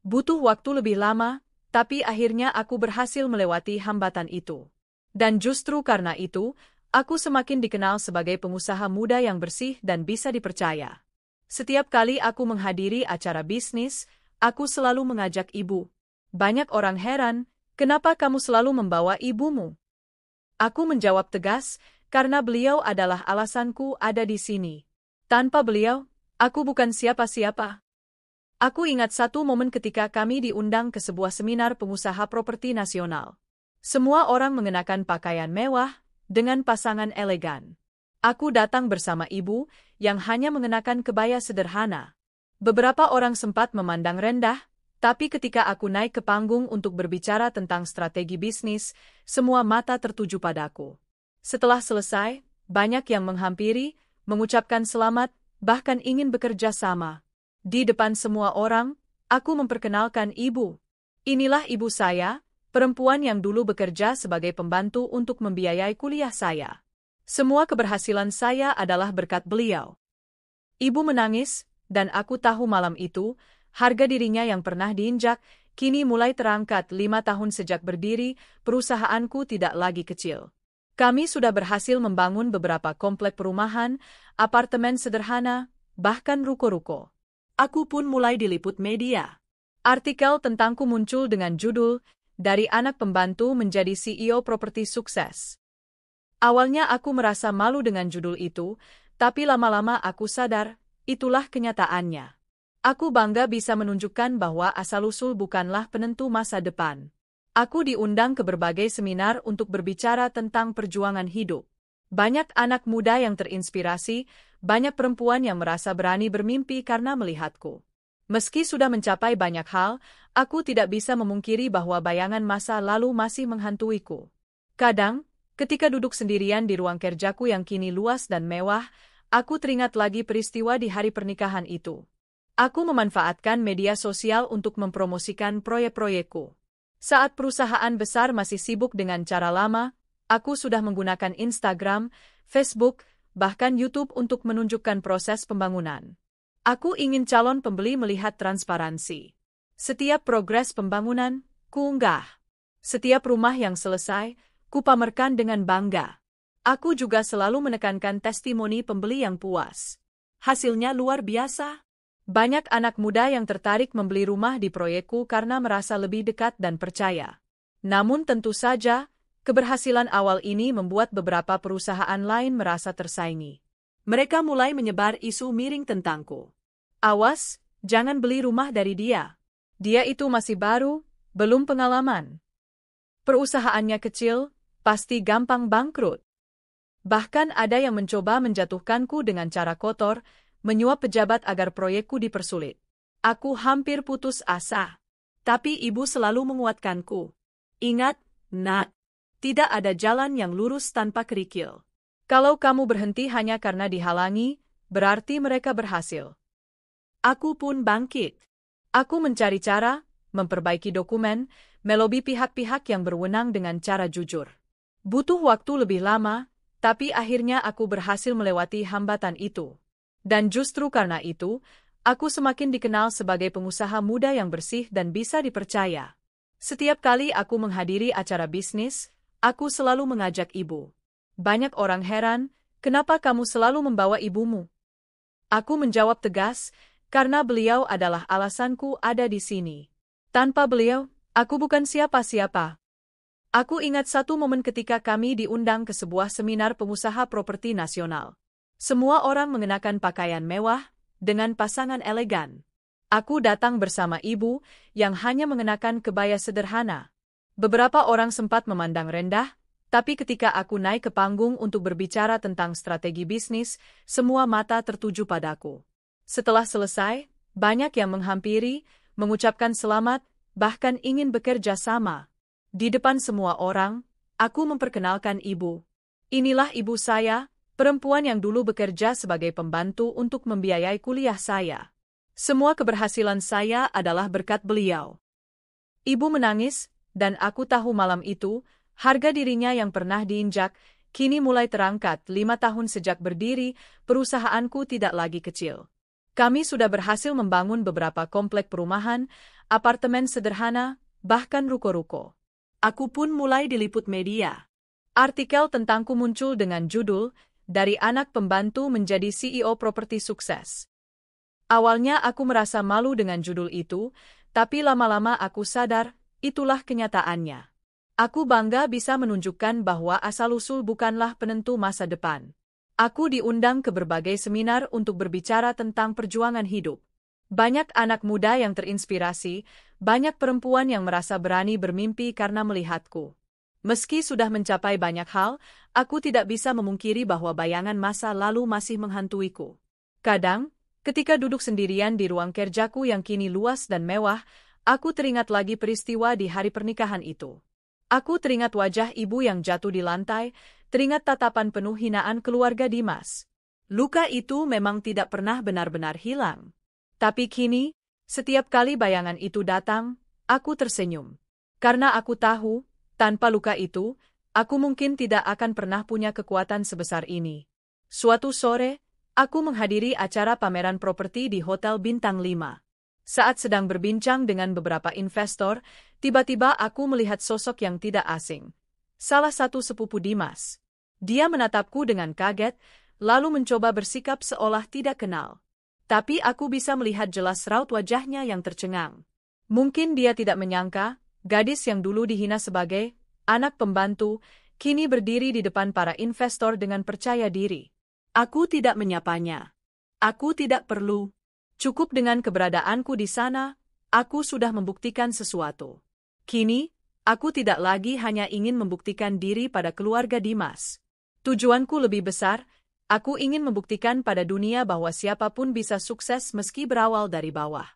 A: Butuh waktu lebih lama, tapi akhirnya aku berhasil melewati hambatan itu. Dan justru karena itu, aku semakin dikenal sebagai pengusaha muda yang bersih dan bisa dipercaya. Setiap kali aku menghadiri acara bisnis, aku selalu mengajak ibu. Banyak orang heran, kenapa kamu selalu membawa ibumu? Aku menjawab tegas, karena beliau adalah alasanku ada di sini. Tanpa beliau, aku bukan siapa-siapa. Aku ingat satu momen ketika kami diundang ke sebuah seminar pengusaha properti nasional. Semua orang mengenakan pakaian mewah, dengan pasangan elegan. Aku datang bersama ibu, yang hanya mengenakan kebaya sederhana. Beberapa orang sempat memandang rendah, tapi ketika aku naik ke panggung untuk berbicara tentang strategi bisnis, semua mata tertuju padaku. Setelah selesai, banyak yang menghampiri, mengucapkan selamat, bahkan ingin bekerja sama. Di depan semua orang, aku memperkenalkan ibu. Inilah ibu saya, perempuan yang dulu bekerja sebagai pembantu untuk membiayai kuliah saya. Semua keberhasilan saya adalah berkat beliau. Ibu menangis, dan aku tahu malam itu, harga dirinya yang pernah diinjak, kini mulai terangkat. 5 tahun sejak berdiri, perusahaanku tidak lagi kecil. Kami sudah berhasil membangun beberapa komplek perumahan, apartemen sederhana, bahkan ruko-ruko. Aku pun mulai diliput media. Artikel tentangku muncul dengan judul, "Dari Anak Pembantu Menjadi CEO Properti Sukses." Awalnya aku merasa malu dengan judul itu, tapi lama-lama aku sadar, itulah kenyataannya. Aku bangga bisa menunjukkan bahwa asal-usul bukanlah penentu masa depan. Aku diundang ke berbagai seminar untuk berbicara tentang perjuangan hidup. Banyak anak muda yang terinspirasi, banyak perempuan yang merasa berani bermimpi karena melihatku. Meski sudah mencapai banyak hal, aku tidak bisa memungkiri bahwa bayangan masa lalu masih menghantuiku. Kadang, ketika duduk sendirian di ruang kerjaku yang kini luas dan mewah, aku teringat lagi peristiwa di hari pernikahan itu. Aku memanfaatkan media sosial untuk mempromosikan proyek-proyekku. Saat perusahaan besar masih sibuk dengan cara lama, aku sudah menggunakan Instagram, Facebook, bahkan YouTube untuk menunjukkan proses pembangunan. Aku ingin calon pembeli melihat transparansi. Setiap progres pembangunan, kuunggah. Setiap rumah yang selesai, kupamerkan dengan bangga. Aku juga selalu menekankan testimoni pembeli yang puas. Hasilnya luar biasa. Banyak anak muda yang tertarik membeli rumah di proyekku karena merasa lebih dekat dan percaya. Namun tentu saja, keberhasilan awal ini membuat beberapa perusahaan lain merasa tersaingi. Mereka mulai menyebar isu miring tentangku. Awas, jangan beli rumah dari dia. Dia itu masih baru, belum pengalaman. Perusahaannya kecil, pasti gampang bangkrut. Bahkan ada yang mencoba menjatuhkanku dengan cara kotor, menyuap pejabat agar proyekku dipersulit. Aku hampir putus asa. Tapi ibu selalu menguatkanku. Ingat, nak, tidak ada jalan yang lurus tanpa kerikil. Kalau kamu berhenti hanya karena dihalangi, berarti mereka berhasil. Aku pun bangkit. Aku mencari cara, memperbaiki dokumen, melobi pihak-pihak yang berwenang dengan cara jujur. Butuh waktu lebih lama, tapi akhirnya aku berhasil melewati hambatan itu. Dan justru karena itu, aku semakin dikenal sebagai pengusaha muda yang bersih dan bisa dipercaya. Setiap kali aku menghadiri acara bisnis, aku selalu mengajak ibu. Banyak orang heran, kenapa kamu selalu membawa ibumu? Aku menjawab tegas, karena beliau adalah alasanku ada di sini. Tanpa beliau, aku bukan siapa-siapa. Aku ingat satu momen ketika kami diundang ke sebuah seminar pengusaha properti nasional. Semua orang mengenakan pakaian mewah, dengan pasangan elegan. Aku datang bersama ibu, yang hanya mengenakan kebaya sederhana. Beberapa orang sempat memandang rendah, tapi ketika aku naik ke panggung untuk berbicara tentang strategi bisnis, semua mata tertuju padaku. Setelah selesai, banyak yang menghampiri, mengucapkan selamat, bahkan ingin bekerja sama. Di depan semua orang, aku memperkenalkan ibu. Inilah ibu saya, perempuan yang dulu bekerja sebagai pembantu untuk membiayai kuliah saya. Semua keberhasilan saya adalah berkat beliau. Ibu menangis, dan aku tahu malam itu, harga dirinya yang pernah diinjak, kini mulai terangkat. 5 tahun sejak berdiri, perusahaanku tidak lagi kecil. Kami sudah berhasil membangun beberapa komplek perumahan, apartemen sederhana, bahkan ruko-ruko. Aku pun mulai diliput media. Artikel tentangku muncul dengan judul, "Dari anak pembantu menjadi CEO properti sukses." Awalnya aku merasa malu dengan judul itu, tapi lama-lama aku sadar, itulah kenyataannya. Aku bangga bisa menunjukkan bahwa asal-usul bukanlah penentu masa depan. Aku diundang ke berbagai seminar untuk berbicara tentang perjuangan hidup. Banyak anak muda yang terinspirasi, banyak perempuan yang merasa berani bermimpi karena melihatku. Meski sudah mencapai banyak hal, aku tidak bisa memungkiri bahwa bayangan masa lalu masih menghantuiku. Kadang, ketika duduk sendirian di ruang kerjaku yang kini luas dan mewah, aku teringat lagi peristiwa di hari pernikahan itu. Aku teringat wajah ibu yang jatuh di lantai, teringat tatapan penuh hinaan keluarga Dimas. Luka itu memang tidak pernah benar-benar hilang. Tapi kini, setiap kali bayangan itu datang, aku tersenyum. Karena aku tahu, tanpa luka itu, aku mungkin tidak akan pernah punya kekuatan sebesar ini. Suatu sore, aku menghadiri acara pameran properti di Hotel Bintang 5. Saat sedang berbincang dengan beberapa investor, tiba-tiba aku melihat sosok yang tidak asing. Salah satu sepupu Dimas. Dia menatapku dengan kaget, lalu mencoba bersikap seolah tidak kenal. Tapi aku bisa melihat jelas raut wajahnya yang tercengang. Mungkin dia tidak menyangka, gadis yang dulu dihina sebagai anak pembantu, kini berdiri di depan para investor dengan percaya diri. Aku tidak menyapanya. Aku tidak perlu. Cukup dengan keberadaanku di sana, aku sudah membuktikan sesuatu. Kini, aku tidak lagi hanya ingin membuktikan diri pada keluarga Dimas. Tujuanku lebih besar, aku ingin membuktikan pada dunia bahwa siapapun bisa sukses meski berawal dari bawah.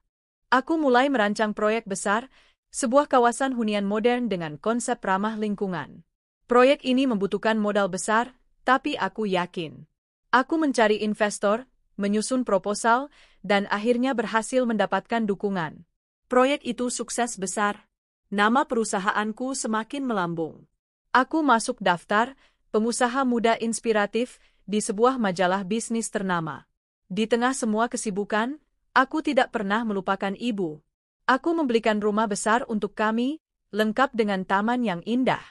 A: Aku mulai merancang proyek besar, sebuah kawasan hunian modern dengan konsep ramah lingkungan. Proyek ini membutuhkan modal besar, tapi aku yakin. Aku mencari investor, menyusun proposal, dan akhirnya berhasil mendapatkan dukungan. Proyek itu sukses besar. Nama perusahaanku semakin melambung. Aku masuk daftar pengusaha muda inspiratif di sebuah majalah bisnis ternama. Di tengah semua kesibukan, aku tidak pernah melupakan ibu. Aku membelikan rumah besar untuk kami, lengkap dengan taman yang indah.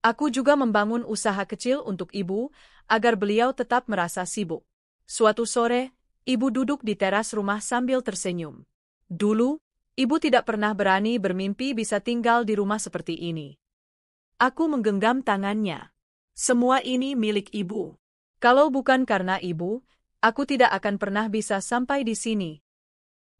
A: Aku juga membangun usaha kecil untuk ibu, agar beliau tetap merasa sibuk. Suatu sore, ibu duduk di teras rumah sambil tersenyum. Dulu, ibu tidak pernah berani bermimpi bisa tinggal di rumah seperti ini. Aku menggenggam tangannya. Semua ini milik ibu. Kalau bukan karena ibu, aku tidak akan pernah bisa sampai di sini.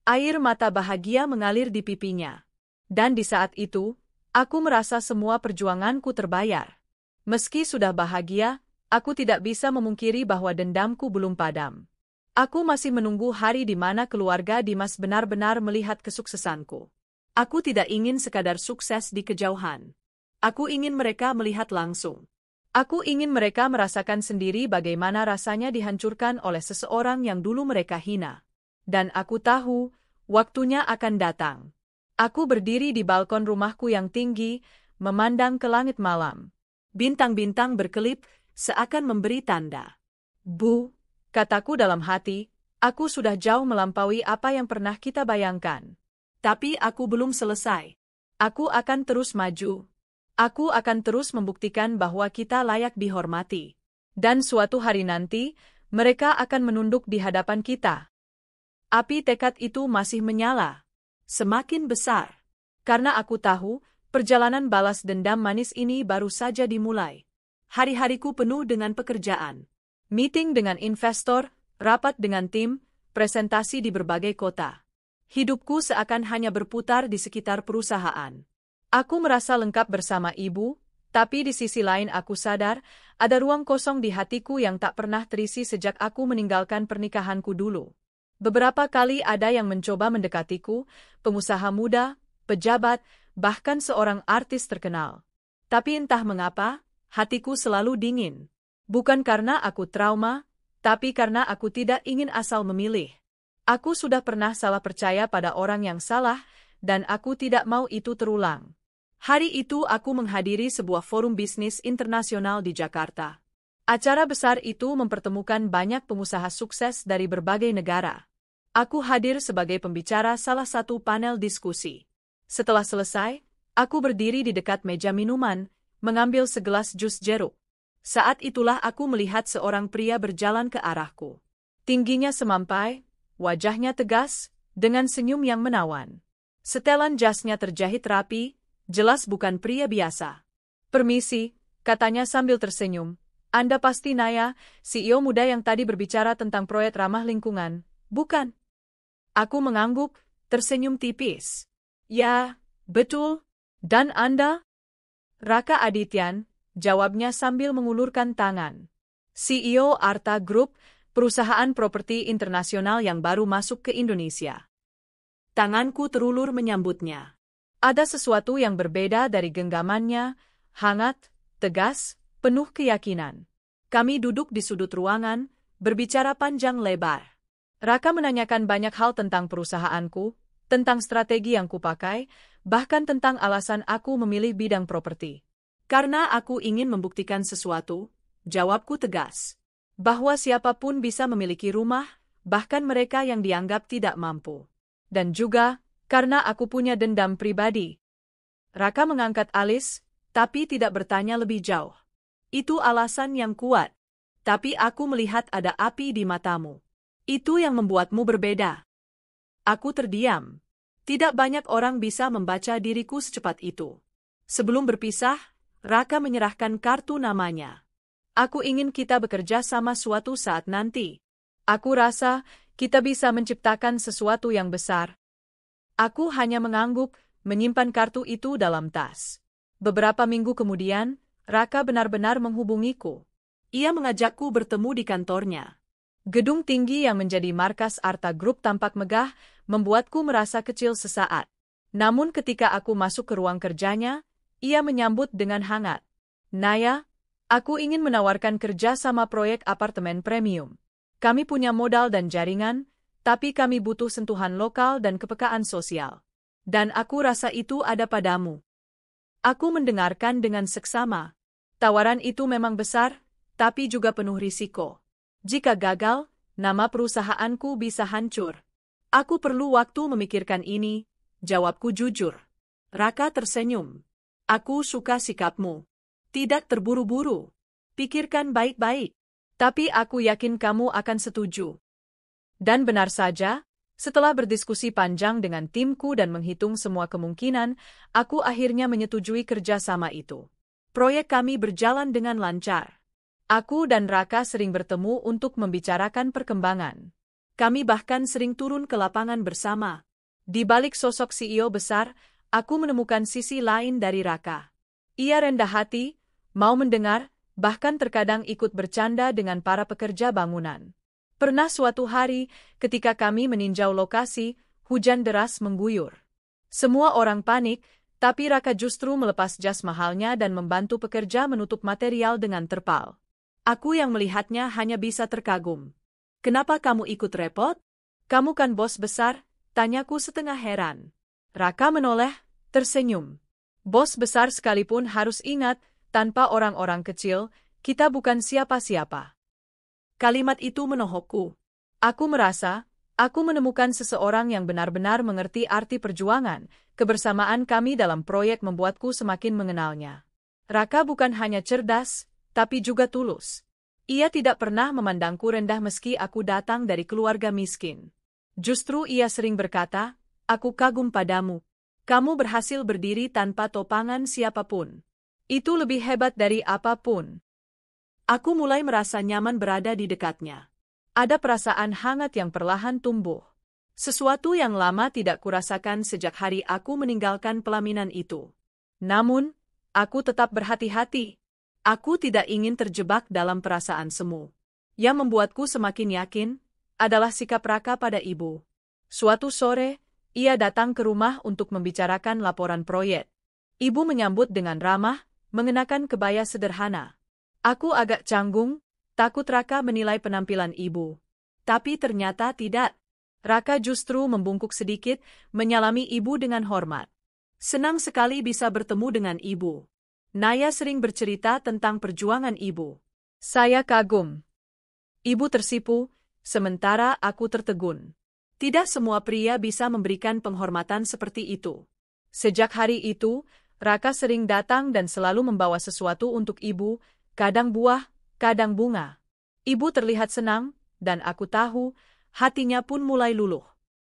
A: Air mata bahagia mengalir di pipinya. Dan di saat itu, aku merasa semua perjuanganku terbayar. Meski sudah bahagia, aku tidak bisa memungkiri bahwa dendamku belum padam. Aku masih menunggu hari di mana keluarga Dimas benar-benar melihat kesuksesanku. Aku tidak ingin sekadar sukses di kejauhan. Aku ingin mereka melihat langsung. Aku ingin mereka merasakan sendiri bagaimana rasanya dihancurkan oleh seseorang yang dulu mereka hina. Dan aku tahu, waktunya akan datang. Aku berdiri di balkon rumahku yang tinggi, memandang ke langit malam. Bintang-bintang berkelip, seakan memberi tanda. Bu, kataku dalam hati, aku sudah jauh melampaui apa yang pernah kita bayangkan. Tapi aku belum selesai. Aku akan terus maju. Aku akan terus membuktikan bahwa kita layak dihormati. Dan suatu hari nanti, mereka akan menunduk di hadapan kita. Api tekad itu masih menyala. Semakin besar. Karena aku tahu, perjalanan balas dendam manis ini baru saja dimulai. Hari-hariku penuh dengan pekerjaan. Meeting dengan investor, rapat dengan tim, presentasi di berbagai kota. Hidupku seakan hanya berputar di sekitar perusahaan. Aku merasa lengkap bersama ibu, tapi di sisi lain aku sadar, ada ruang kosong di hatiku yang tak pernah terisi sejak aku meninggalkan pernikahanku dulu. Beberapa kali ada yang mencoba mendekatiku, pengusaha muda, pejabat, bahkan seorang artis terkenal. Tapi entah mengapa, hatiku selalu dingin. Bukan karena aku trauma, tapi karena aku tidak ingin asal memilih. Aku sudah pernah salah percaya pada orang yang salah, dan aku tidak mau itu terulang. Hari itu aku menghadiri sebuah forum bisnis internasional di Jakarta. Acara besar itu mempertemukan banyak pengusaha sukses dari berbagai negara. Aku hadir sebagai pembicara salah satu panel diskusi. Setelah selesai, aku berdiri di dekat meja minuman, mengambil segelas jus jeruk. Saat itulah aku melihat seorang pria berjalan ke arahku. Tingginya semampai, wajahnya tegas, dengan senyum yang menawan. Setelan jasnya terjahit rapi, jelas bukan pria biasa. "Permisi," katanya sambil tersenyum. "Anda pasti Naya, CEO muda yang tadi berbicara tentang proyek ramah lingkungan, bukan?" Aku mengangguk, tersenyum tipis. "Ya, betul. Dan Anda?" "Raka Adityan," jawabnya sambil mengulurkan tangan. "CEO Arta Group, perusahaan properti internasional yang baru masuk ke Indonesia." Tanganku terulur menyambutnya. Ada sesuatu yang berbeda dari genggamannya, hangat, tegas, penuh keyakinan. Kami duduk di sudut ruangan, berbicara panjang lebar. Raka menanyakan banyak hal tentang perusahaanku, tentang strategi yang kupakai, bahkan tentang alasan aku memilih bidang properti. Karena aku ingin membuktikan sesuatu, jawabku tegas. Bahwa siapapun bisa memiliki rumah, bahkan mereka yang dianggap tidak mampu. Dan juga, karena aku punya dendam pribadi. Raka mengangkat alis, tapi tidak bertanya lebih jauh. "Itu alasan yang kuat. Tapi aku melihat ada api di matamu. Itu yang membuatmu berbeda." Aku terdiam. Tidak banyak orang bisa membaca diriku secepat itu. Sebelum berpisah, Raka menyerahkan kartu namanya. "Aku ingin kita bekerja sama suatu saat nanti. Aku rasa kita bisa menciptakan sesuatu yang besar." Aku hanya mengangguk, menyimpan kartu itu dalam tas. Beberapa minggu kemudian, Raka benar-benar menghubungiku. Ia mengajakku bertemu di kantornya. Gedung tinggi yang menjadi markas Arta Group tampak megah, membuatku merasa kecil sesaat. Namun ketika aku masuk ke ruang kerjanya, ia menyambut dengan hangat. "Naya, aku ingin menawarkan kerja sama proyek apartemen premium. Kami punya modal dan jaringan, tapi kami butuh sentuhan lokal dan kepekaan sosial. Dan aku rasa itu ada padamu." Aku mendengarkan dengan seksama. Tawaran itu memang besar, tapi juga penuh risiko. Jika gagal, nama perusahaanku bisa hancur. "Aku perlu waktu memikirkan ini," jawabku jujur. Raka tersenyum. "Aku suka sikapmu. Tidak terburu-buru. Pikirkan baik-baik. Tapi aku yakin kamu akan setuju." Dan benar saja, setelah berdiskusi panjang dengan timku dan menghitung semua kemungkinan, aku akhirnya menyetujui kerjasama itu. Proyek kami berjalan dengan lancar. Aku dan Raka sering bertemu untuk membicarakan perkembangan. Kami bahkan sering turun ke lapangan bersama. Di balik sosok CEO besar, aku menemukan sisi lain dari Raka. Ia rendah hati, mau mendengar, bahkan terkadang ikut bercanda dengan para pekerja bangunan. Pernah suatu hari, ketika kami meninjau lokasi, hujan deras mengguyur. Semua orang panik, tapi Raka justru melepas jas mahalnya dan membantu pekerja menutup material dengan terpal. Aku yang melihatnya hanya bisa terkagum. "Kenapa kamu ikut repot? Kamu kan bos besar?" tanyaku setengah heran. Raka menoleh, tersenyum. "Bos besar sekalipun harus ingat, tanpa orang-orang kecil, kita bukan siapa-siapa." Kalimat itu menohokku. Aku merasa, aku menemukan seseorang yang benar-benar mengerti arti perjuangan. Kebersamaan kami dalam proyek membuatku semakin mengenalnya. Raka bukan hanya cerdas, tapi juga tulus. Ia tidak pernah memandangku rendah meski aku datang dari keluarga miskin. Justru ia sering berkata, "Aku kagum padamu. Kamu berhasil berdiri tanpa topangan siapapun. Itu lebih hebat dari apapun." Aku mulai merasa nyaman berada di dekatnya. Ada perasaan hangat yang perlahan tumbuh. Sesuatu yang lama tidak kurasakan sejak hari aku meninggalkan pelaminan itu. Namun, aku tetap berhati-hati. Aku tidak ingin terjebak dalam perasaan semu. Yang membuatku semakin yakin adalah sikap Raka pada ibu. Suatu sore, ia datang ke rumah untuk membicarakan laporan proyek. Ibu menyambut dengan ramah, mengenakan kebaya sederhana. Aku agak canggung, takut Raka menilai penampilan ibu. Tapi ternyata tidak. Raka justru membungkuk sedikit, menyalami ibu dengan hormat. Senang sekali bisa bertemu dengan ibu. Naya sering bercerita tentang perjuangan ibu. Saya kagum. Ibu tersipu, sementara aku tertegun. Tidak semua pria bisa memberikan penghormatan seperti itu. Sejak hari itu, Raka sering datang dan selalu membawa sesuatu untuk ibu, kadang buah, kadang bunga. Ibu terlihat senang, dan aku tahu, hatinya pun mulai luluh.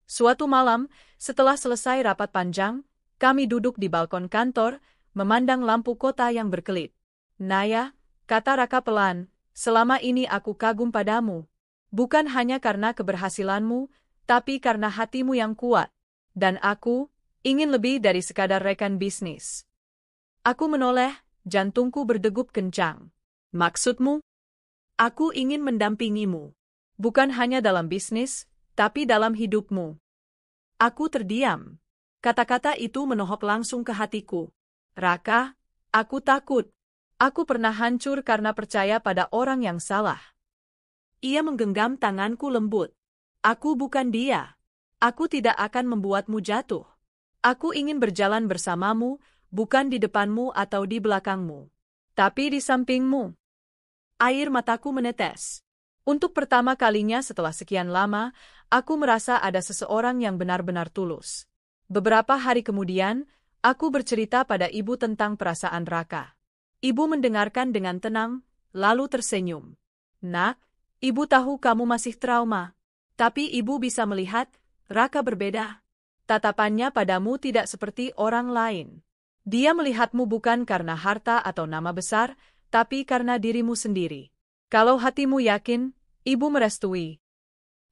A: Suatu malam, setelah selesai rapat panjang, kami duduk di balkon kantor, memandang lampu kota yang berkelip. "Naya," kata Raka pelan, "selama ini aku kagum padamu. Bukan hanya karena keberhasilanmu, tapi karena hatimu yang kuat. Dan aku ingin lebih dari sekadar rekan bisnis." Aku menoleh, jantungku berdegup kencang. "Maksudmu?" "Aku ingin mendampingimu. Bukan hanya dalam bisnis, tapi dalam hidupmu." Aku terdiam. Kata-kata itu menohok langsung ke hatiku. "Raka, aku takut. Aku pernah hancur karena percaya pada orang yang salah." Ia menggenggam tanganku lembut. "Aku bukan dia. Aku tidak akan membuatmu jatuh. Aku ingin berjalan bersamamu, bukan di depanmu atau di belakangmu, tapi di sampingmu." Air mataku menetes. Untuk pertama kalinya setelah sekian lama, aku merasa ada seseorang yang benar-benar tulus. Beberapa hari kemudian, aku bercerita pada ibu tentang perasaan Raka. Ibu mendengarkan dengan tenang, lalu tersenyum. "Nak, ibu tahu kamu masih trauma. Tapi ibu bisa melihat, Raka berbeda. Tatapannya padamu tidak seperti orang lain. Dia melihatmu bukan karena harta atau nama besar, tapi karena dirimu sendiri. Kalau hatimu yakin, ibu merestui."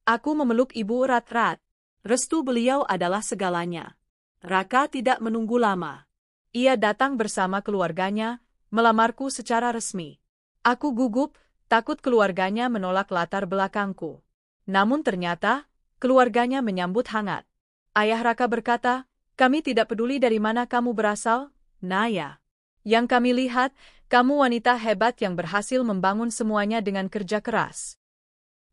A: Aku memeluk ibu erat-erat. Restu beliau adalah segalanya. Raka tidak menunggu lama. Ia datang bersama keluarganya, melamarku secara resmi. Aku gugup, takut keluarganya menolak latar belakangku. Namun ternyata, keluarganya menyambut hangat. Ayah Raka berkata, "Kami tidak peduli dari mana kamu berasal, Naya. Yang kami lihat, kamu wanita hebat yang berhasil membangun semuanya dengan kerja keras."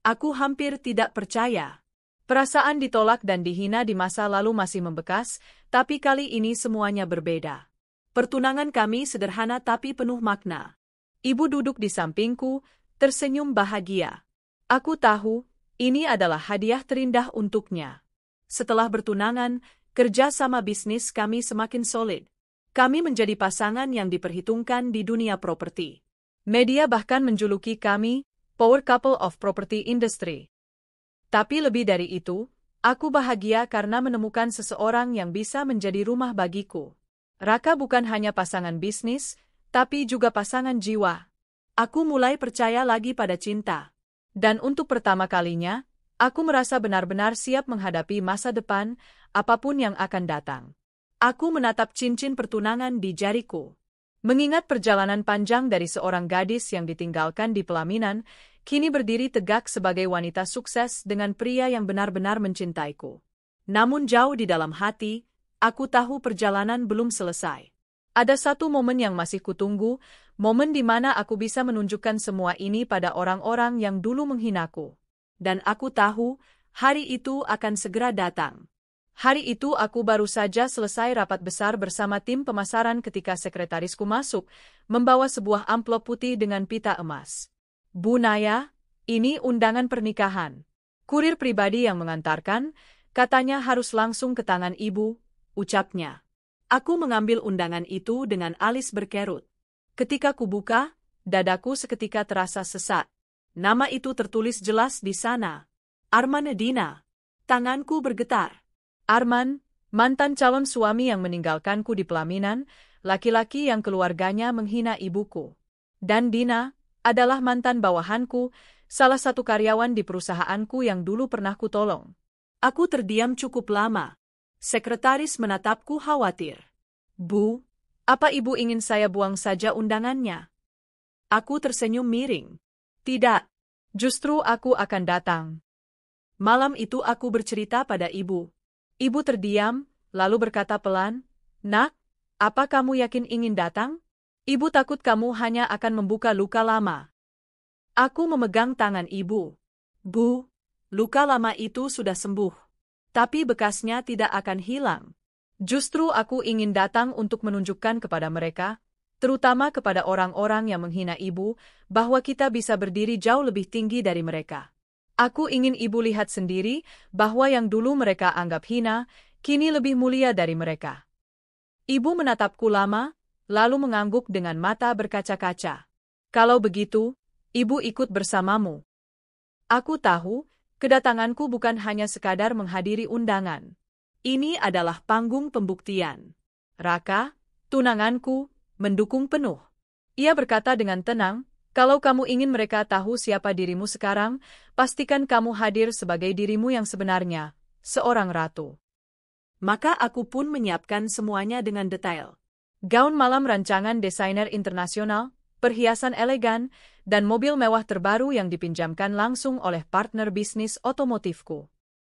A: Aku hampir tidak percaya. Perasaan ditolak dan dihina di masa lalu masih membekas, tapi kali ini semuanya berbeda. Pertunangan kami sederhana tapi penuh makna. Ibu duduk di sampingku, tersenyum bahagia. Aku tahu, ini adalah hadiah terindah untuknya. Setelah bertunangan, kerja sama bisnis kami semakin solid. Kami menjadi pasangan yang diperhitungkan di dunia properti. Media bahkan menjuluki kami Power Couple of Property Industry. Tapi lebih dari itu, aku bahagia karena menemukan seseorang yang bisa menjadi rumah bagiku. Raka bukan hanya pasangan bisnis, tapi juga pasangan jiwa. Aku mulai percaya lagi pada cinta. Dan untuk pertama kalinya, aku merasa benar-benar siap menghadapi masa depan, apapun yang akan datang. Aku menatap cincin pertunangan di jariku. Mengingat perjalanan panjang dari seorang gadis yang ditinggalkan di pelaminan, kini berdiri tegak sebagai wanita sukses dengan pria yang benar-benar mencintaiku. Namun jauh di dalam hati, aku tahu perjalanan belum selesai. Ada satu momen yang masih kutunggu, momen di mana aku bisa menunjukkan semua ini pada orang-orang yang dulu menghinaku. Dan aku tahu, hari itu akan segera datang. Hari itu aku baru saja selesai rapat besar bersama tim pemasaran ketika sekretarisku masuk, membawa sebuah amplop putih dengan pita emas. "Bu Naya, ini undangan pernikahan." Kurir pribadi yang mengantarkan, katanya harus langsung ke tangan ibu, ucapnya. Aku mengambil undangan itu dengan alis berkerut. Ketika kubuka, dadaku seketika terasa sesak. Nama itu tertulis jelas di sana. Arman Dina. Tanganku bergetar. Arman, mantan calon suami yang meninggalkanku di pelaminan, laki-laki yang keluarganya menghina ibuku. Dan Dina adalah mantan bawahanku, salah satu karyawan di perusahaanku yang dulu pernah kutolong. Aku terdiam cukup lama. Sekretaris menatapku khawatir. Bu, apa ibu ingin saya buang saja undangannya? Aku tersenyum miring. Tidak, justru aku akan datang. Malam itu aku bercerita pada ibu. Ibu terdiam, lalu berkata pelan, "Nak, apa kamu yakin ingin datang? Ibu takut kamu hanya akan membuka luka lama." Aku memegang tangan ibu. Bu, luka lama itu sudah sembuh. Tapi bekasnya tidak akan hilang. Justru aku ingin datang untuk menunjukkan kepada mereka, terutama kepada orang-orang yang menghina ibu, bahwa kita bisa berdiri jauh lebih tinggi dari mereka. Aku ingin ibu lihat sendiri bahwa yang dulu mereka anggap hina, kini lebih mulia dari mereka. Ibu menatapku lama, lalu mengangguk dengan mata berkaca-kaca. Kalau begitu, ibu ikut bersamamu. Aku tahu, kedatanganku bukan hanya sekadar menghadiri undangan. Ini adalah panggung pembuktian. Raka, tunanganku, mendukung penuh. Ia berkata dengan tenang, "Kalau kamu ingin mereka tahu siapa dirimu sekarang, pastikan kamu hadir sebagai dirimu yang sebenarnya, seorang ratu." Maka aku pun menyiapkan semuanya dengan detail. Gaun malam rancangan desainer internasional, perhiasan elegan, dan mobil mewah terbaru yang dipinjamkan langsung oleh partner bisnis otomotifku.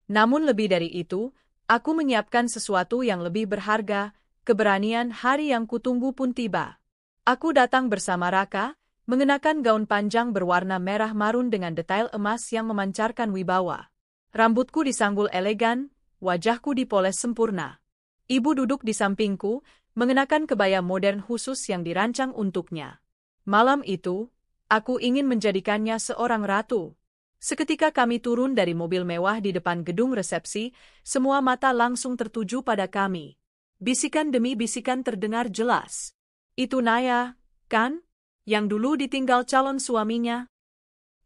A: Namun lebih dari itu, aku menyiapkan sesuatu yang lebih berharga. Keberanian hari yang kutunggu pun tiba. Aku datang bersama Raka, mengenakan gaun panjang berwarna merah marun dengan detail emas yang memancarkan wibawa. Rambutku disanggul elegan, wajahku dipoles sempurna. Ibu duduk di sampingku, mengenakan kebaya modern khusus yang dirancang untuknya. Malam itu, aku ingin menjadikannya seorang ratu. Seketika kami turun dari mobil mewah di depan gedung resepsi, semua mata langsung tertuju pada kami. Bisikan demi bisikan terdengar jelas. "Itu Naya, kan? Yang dulu ditinggal calon suaminya?"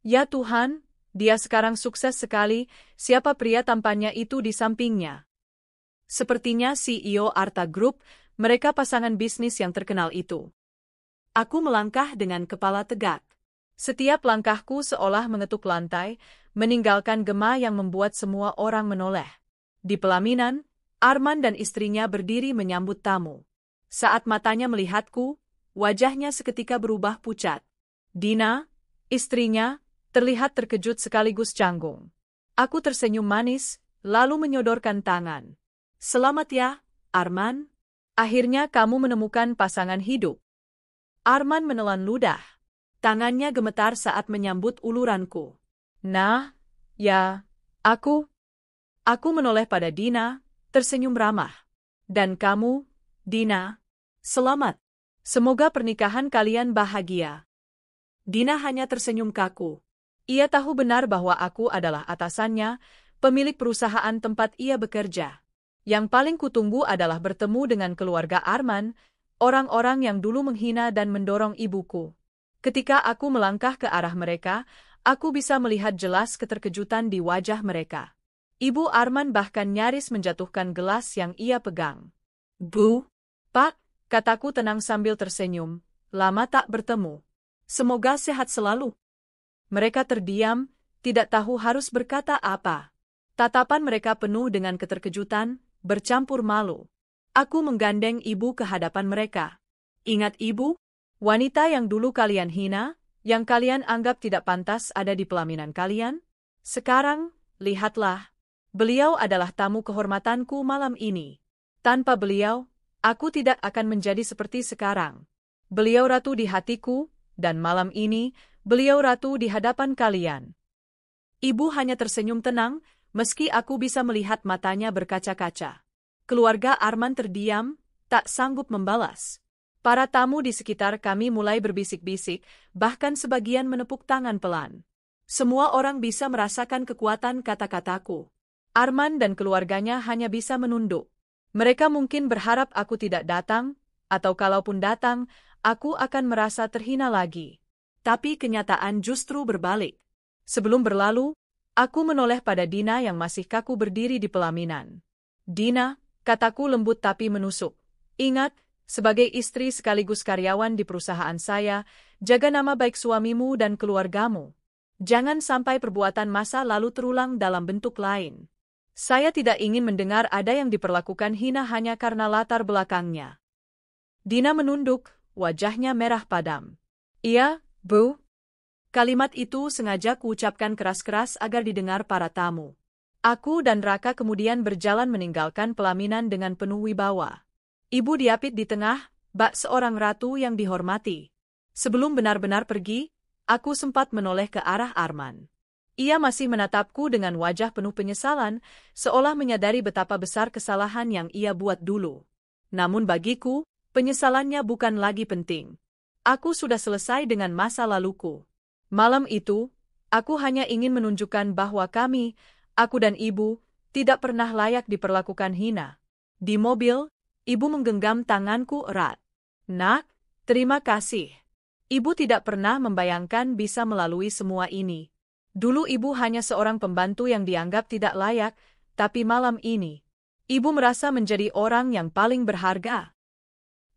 A: "Ya Tuhan, dia sekarang sukses sekali, siapa pria tampannya itu di sampingnya?" "Sepertinya CEO Arta Group, mereka pasangan bisnis yang terkenal itu." Aku melangkah dengan kepala tegak. Setiap langkahku seolah mengetuk lantai, meninggalkan gema yang membuat semua orang menoleh. Di pelaminan, Arman dan istrinya berdiri menyambut tamu. Saat matanya melihatku, wajahnya seketika berubah pucat. Dina, istrinya, terlihat terkejut sekaligus canggung. Aku tersenyum manis, lalu menyodorkan tangan. "Selamat ya, Arman. Akhirnya kamu menemukan pasangan hidup." Arman menelan ludah. Tangannya gemetar saat menyambut uluranku. "Nah, ya, aku menoleh pada Dina, tersenyum ramah. "Dan kamu, Dina, selamat. Semoga pernikahan kalian bahagia." Dina hanya tersenyum kaku. Ia tahu benar bahwa aku adalah atasannya, pemilik perusahaan tempat ia bekerja. Yang paling kutunggu adalah bertemu dengan keluarga Arman, orang-orang yang dulu menghina dan mendorong ibuku. Ketika aku melangkah ke arah mereka, aku bisa melihat jelas keterkejutan di wajah mereka. Ibu Arman bahkan nyaris menjatuhkan gelas yang ia pegang. "Bu, Pak," kataku tenang sambil tersenyum, "lama tak bertemu. Semoga sehat selalu." Mereka terdiam, tidak tahu harus berkata apa. Tatapan mereka penuh dengan keterkejutan, bercampur malu. Aku menggandeng ibu ke hadapan mereka. "Ingat ibu, wanita yang dulu kalian hina, yang kalian anggap tidak pantas ada di pelaminan kalian? Sekarang, lihatlah. Beliau adalah tamu kehormatanku malam ini. Tanpa beliau, aku tidak akan menjadi seperti sekarang. Beliau ratu di hatiku, dan malam ini, beliau ratu di hadapan kalian." Ibu hanya tersenyum tenang, meski aku bisa melihat matanya berkaca-kaca. Keluarga Arman terdiam, tak sanggup membalas. Para tamu di sekitar kami mulai berbisik-bisik, bahkan sebagian menepuk tangan pelan. Semua orang bisa merasakan kekuatan kata-kataku. Arman dan keluarganya hanya bisa menunduk. Mereka mungkin berharap aku tidak datang, atau kalaupun datang, aku akan merasa terhina lagi. Tapi kenyataan justru berbalik. Sebelum berlalu, aku menoleh pada Dina yang masih kaku berdiri di pelaminan. Dina, kataku lembut tapi menusuk. Ingat, sebagai istri sekaligus karyawan di perusahaan saya, jaga nama baik suamimu dan keluargamu. Jangan sampai perbuatan masa lalu terulang dalam bentuk lain. Saya tidak ingin mendengar ada yang diperlakukan hina hanya karena latar belakangnya. Dina menunduk, wajahnya merah padam. Iya, Bu. Kalimat itu sengaja kuucapkan keras-keras agar didengar para tamu. Aku dan Raka kemudian berjalan meninggalkan pelaminan dengan penuh wibawa. Ibu diapit di tengah, bak seorang ratu yang dihormati. Sebelum benar-benar pergi, aku sempat menoleh ke arah Arman. Ia masih menatapku dengan wajah penuh penyesalan, seolah menyadari betapa besar kesalahan yang ia buat dulu. Namun bagiku, penyesalannya bukan lagi penting. Aku sudah selesai dengan masa laluku. Malam itu, aku hanya ingin menunjukkan bahwa kami, aku dan ibu, tidak pernah layak diperlakukan hina. Di mobil, ibu menggenggam tanganku erat. Nak, terima kasih. Ibu tidak pernah membayangkan bisa melalui semua ini. Dulu ibu hanya seorang pembantu yang dianggap tidak layak, tapi malam ini, ibu merasa menjadi orang yang paling berharga.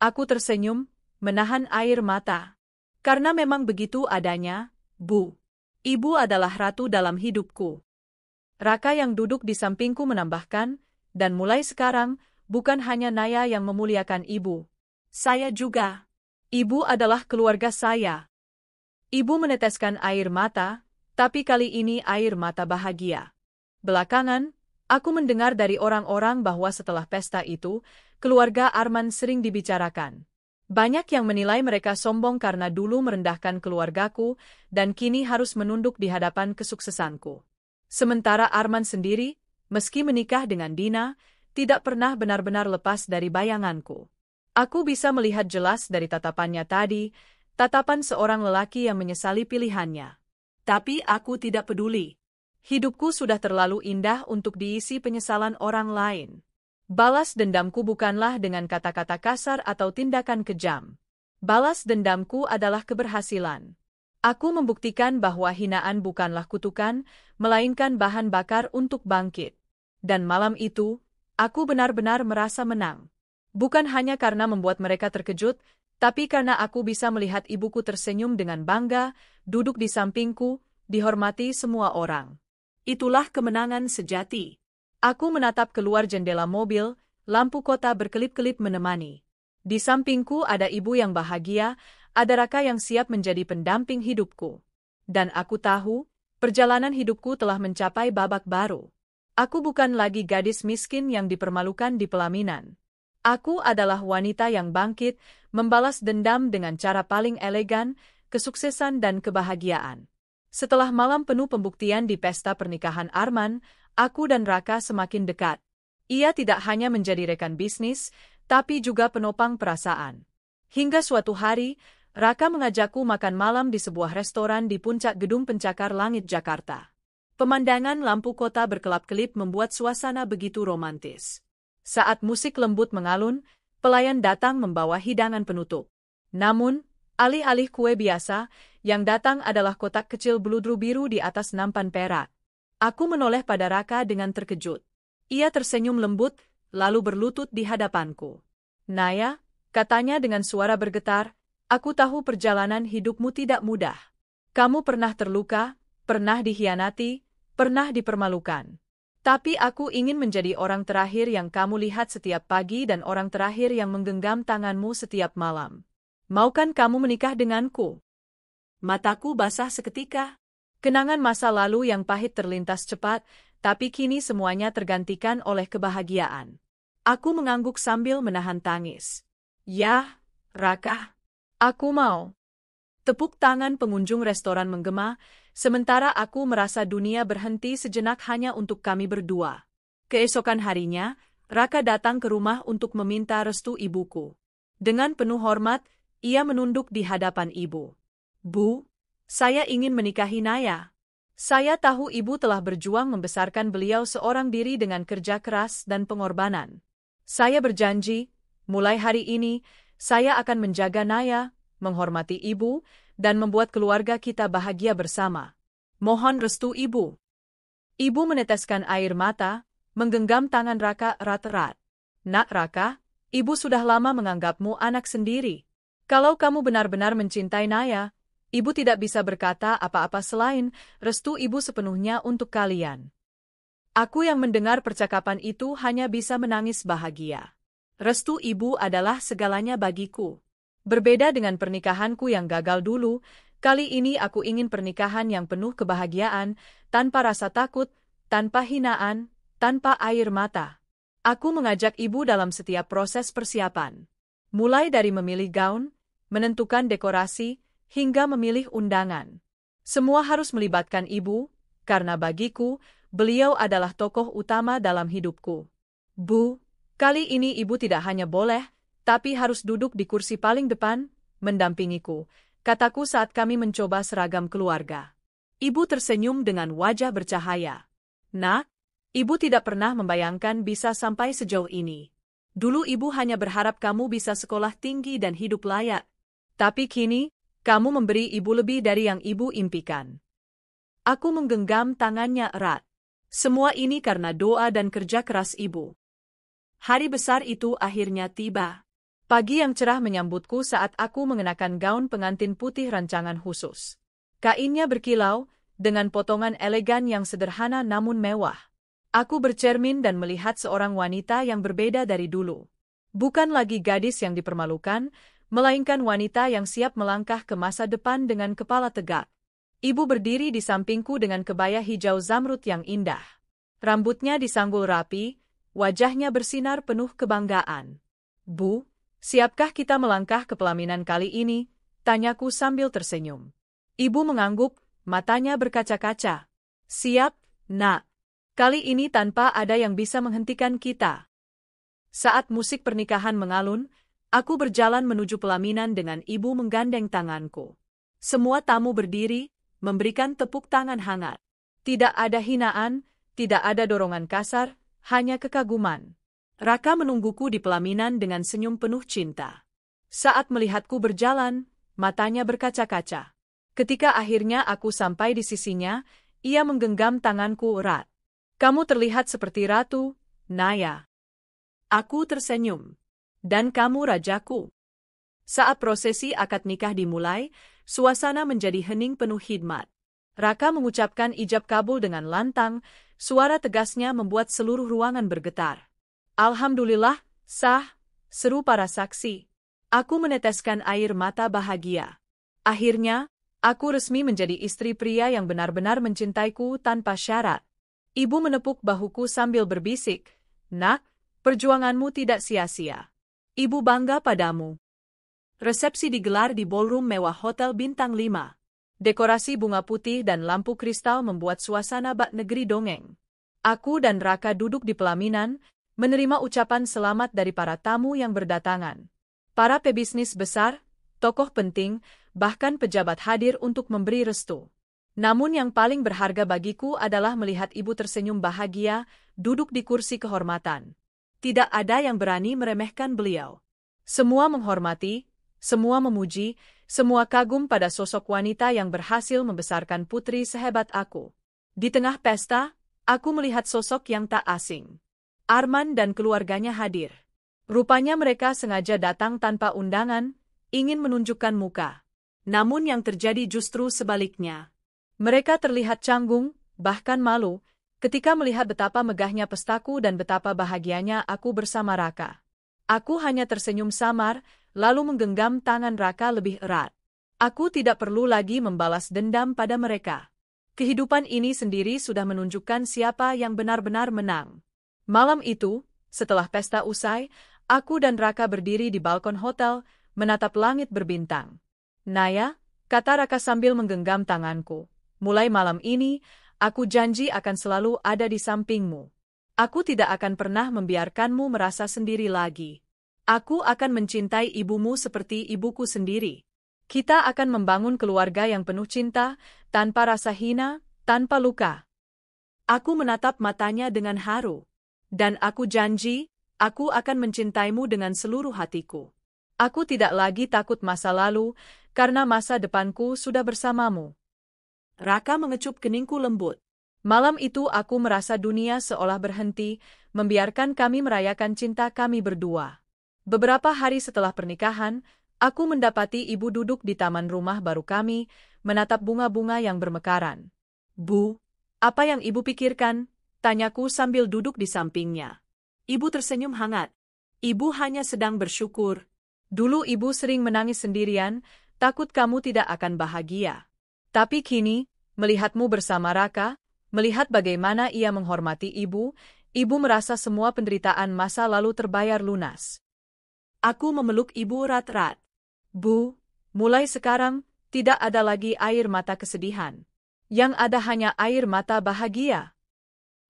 A: Aku tersenyum, menahan air mata. Karena memang begitu adanya, Bu. Ibu adalah ratu dalam hidupku. Raka yang duduk di sampingku menambahkan, dan mulai sekarang, bukan hanya Naya yang memuliakan ibu. Saya juga. Ibu adalah keluarga saya. Ibu meneteskan air mata, tapi kali ini air mata bahagia. Belakangan, aku mendengar dari orang-orang bahwa setelah pesta itu, keluarga Arman sering dibicarakan. Banyak yang menilai mereka sombong karena dulu merendahkan keluargaku dan kini harus menunduk di hadapan kesuksesanku. Sementara Arman sendiri, meski menikah dengan Dina, tidak pernah benar-benar lepas dari bayanganku. Aku bisa melihat jelas dari tatapannya tadi, tatapan seorang lelaki yang menyesali pilihannya. Tapi aku tidak peduli. Hidupku sudah terlalu indah untuk diisi penyesalan orang lain. Balas dendamku bukanlah dengan kata-kata kasar atau tindakan kejam. Balas dendamku adalah keberhasilan. Aku membuktikan bahwa hinaan bukanlah kutukan, melainkan bahan bakar untuk bangkit. Dan malam itu, aku benar-benar merasa menang. Bukan hanya karena membuat mereka terkejut, tapi karena aku bisa melihat ibuku tersenyum dengan bangga, duduk di sampingku, dihormati semua orang. Itulah kemenangan sejati. Aku menatap keluar jendela mobil, lampu kota berkelip-kelip menemani. Di sampingku ada ibu yang bahagia, ada Raka yang siap menjadi pendamping hidupku. Dan aku tahu, perjalanan hidupku telah mencapai babak baru. Aku bukan lagi gadis miskin yang dipermalukan di pelaminan. Aku adalah wanita yang bangkit, membalas dendam dengan cara paling elegan, kesuksesan dan kebahagiaan. Setelah malam penuh pembuktian di pesta pernikahan Arman, aku dan Raka semakin dekat. Ia tidak hanya menjadi rekan bisnis, tapi juga penopang perasaan. Hingga suatu hari, Raka mengajakku makan malam di sebuah restoran di puncak gedung pencakar langit Jakarta. Pemandangan lampu kota berkelap-kelip membuat suasana begitu romantis. Saat musik lembut mengalun, pelayan datang membawa hidangan penutup. Namun, alih-alih kue biasa, yang datang adalah kotak kecil beludru biru di atas nampan perak. Aku menoleh pada Raka dengan terkejut. Ia tersenyum lembut, lalu berlutut di hadapanku. Naya, katanya dengan suara bergetar, aku tahu perjalanan hidupmu tidak mudah. Kamu pernah terluka, pernah dikhianati, pernah dipermalukan. Tapi aku ingin menjadi orang terakhir yang kamu lihat setiap pagi dan orang terakhir yang menggenggam tanganmu setiap malam. Maukan kamu menikah denganku? Mataku basah seketika. Kenangan masa lalu yang pahit terlintas cepat, tapi kini semuanya tergantikan oleh kebahagiaan. Aku mengangguk sambil menahan tangis. Ya, Raka. Aku mau. Tepuk tangan pengunjung restoran menggema, sementara aku merasa dunia berhenti sejenak hanya untuk kami berdua. Keesokan harinya, Raka datang ke rumah untuk meminta restu ibuku. Dengan penuh hormat, ia menunduk di hadapan ibu. Bu, saya ingin menikahi Naya. Saya tahu ibu telah berjuang membesarkan beliau seorang diri dengan kerja keras dan pengorbanan. Saya berjanji, mulai hari ini, saya akan menjaga Naya, menghormati ibu, dan membuat keluarga kita bahagia bersama. Mohon restu ibu. Ibu meneteskan air mata, menggenggam tangan Raka erat-erat. Nak Raka, ibu sudah lama menganggapmu anak sendiri. Kalau kamu benar-benar mencintai Naya, ibu tidak bisa berkata apa-apa selain restu ibu sepenuhnya untuk kalian. Aku yang mendengar percakapan itu hanya bisa menangis bahagia. Restu ibu adalah segalanya bagiku. Berbeda dengan pernikahanku yang gagal dulu, kali ini aku ingin pernikahan yang penuh kebahagiaan, tanpa rasa takut, tanpa hinaan, tanpa air mata. Aku mengajak ibu dalam setiap proses persiapan. Mulai dari memilih gaun, menentukan dekorasi, hingga memilih undangan. Semua harus melibatkan ibu, karena bagiku, beliau adalah tokoh utama dalam hidupku. Bu, kali ini ibu tidak hanya boleh, tapi harus duduk di kursi paling depan, mendampingiku, kataku saat kami mencoba seragam keluarga. Ibu tersenyum dengan wajah bercahaya. Nak, ibu tidak pernah membayangkan bisa sampai sejauh ini. Dulu ibu hanya berharap kamu bisa sekolah tinggi dan hidup layak. Tapi kini, kamu memberi ibu lebih dari yang ibu impikan. Aku menggenggam tangannya erat. Semua ini karena doa dan kerja keras ibu. Hari besar itu akhirnya tiba. Pagi yang cerah menyambutku saat aku mengenakan gaun pengantin putih rancangan khusus. Kainnya berkilau, dengan potongan elegan yang sederhana namun mewah. Aku bercermin dan melihat seorang wanita yang berbeda dari dulu. Bukan lagi gadis yang dipermalukan, melainkan wanita yang siap melangkah ke masa depan dengan kepala tegak. Ibu berdiri di sampingku dengan kebaya hijau zamrud yang indah. Rambutnya disanggul rapi, wajahnya bersinar penuh kebanggaan. Bu, siapkah kita melangkah ke pelaminan kali ini? Tanyaku sambil tersenyum. Ibu mengangguk, matanya berkaca-kaca. Siap, nak. Kali ini tanpa ada yang bisa menghentikan kita. Saat musik pernikahan mengalun, aku berjalan menuju pelaminan dengan ibu menggandeng tanganku. Semua tamu berdiri, memberikan tepuk tangan hangat. Tidak ada hinaan, tidak ada dorongan kasar, hanya kekaguman. Raka menungguku di pelaminan dengan senyum penuh cinta. Saat melihatku berjalan, matanya berkaca-kaca. Ketika akhirnya aku sampai di sisinya, ia menggenggam tanganku erat. Kamu terlihat seperti ratu, Naya. Aku tersenyum. Dan kamu rajaku. Saat prosesi akad nikah dimulai, suasana menjadi hening penuh hikmat. Raka mengucapkan ijab kabul dengan lantang, suara tegasnya membuat seluruh ruangan bergetar. Alhamdulillah, sah, seru para saksi. Aku meneteskan air mata bahagia. Akhirnya, aku resmi menjadi istri pria yang benar-benar mencintaiku tanpa syarat. Ibu menepuk bahuku sambil berbisik, Nak, perjuanganmu tidak sia-sia. Ibu bangga padamu. Resepsi digelar di ballroom mewah Hotel Bintang 5. Dekorasi bunga putih dan lampu kristal membuat suasana bak negeri dongeng. Aku dan Raka duduk di pelaminan, menerima ucapan selamat dari para tamu yang berdatangan. Para pebisnis besar, tokoh penting, bahkan pejabat hadir untuk memberi restu. Namun yang paling berharga bagiku adalah melihat ibu tersenyum bahagia, duduk di kursi kehormatan. Tidak ada yang berani meremehkan beliau. Semua menghormati, semua memuji, semua kagum pada sosok wanita yang berhasil membesarkan putri sehebat aku. Di tengah pesta, aku melihat sosok yang tak asing. Arman dan keluarganya hadir. Rupanya mereka sengaja datang tanpa undangan, ingin menunjukkan muka. Namun yang terjadi justru sebaliknya. Mereka terlihat canggung, bahkan malu, ketika melihat betapa megahnya pestaku dan betapa bahagianya aku bersama Raka. Aku hanya tersenyum samar, lalu menggenggam tangan Raka lebih erat. Aku tidak perlu lagi membalas dendam pada mereka. Kehidupan ini sendiri sudah menunjukkan siapa yang benar-benar menang. Malam itu, setelah pesta usai, aku dan Raka berdiri di balkon hotel, menatap langit berbintang. Naya, kata Raka sambil menggenggam tanganku, mulai malam ini, aku janji akan selalu ada di sampingmu. Aku tidak akan pernah membiarkanmu merasa sendiri lagi. Aku akan mencintai ibumu seperti ibuku sendiri. Kita akan membangun keluarga yang penuh cinta, tanpa rasa hina, tanpa luka. Aku menatap matanya dengan haru. Dan aku janji, aku akan mencintaimu dengan seluruh hatiku. Aku tidak lagi takut masa lalu, karena masa depanku sudah bersamamu. Raka mengecup keningku lembut. Malam itu aku merasa dunia seolah berhenti, membiarkan kami merayakan cinta kami berdua. Beberapa hari setelah pernikahan, aku mendapati ibu duduk di taman rumah baru kami, menatap bunga-bunga yang bermekaran. "Bu, apa yang ibu pikirkan?" tanyaku sambil duduk di sampingnya. Ibu tersenyum hangat. "Ibu hanya sedang bersyukur. Dulu ibu sering menangis sendirian, takut kamu tidak akan bahagia. Tapi kini, melihatmu bersama Raka, melihat bagaimana ia menghormati ibu merasa semua penderitaan masa lalu terbayar lunas." Aku memeluk ibu erat-erat. "Bu, mulai sekarang, tidak ada lagi air mata kesedihan. Yang ada hanya air mata bahagia."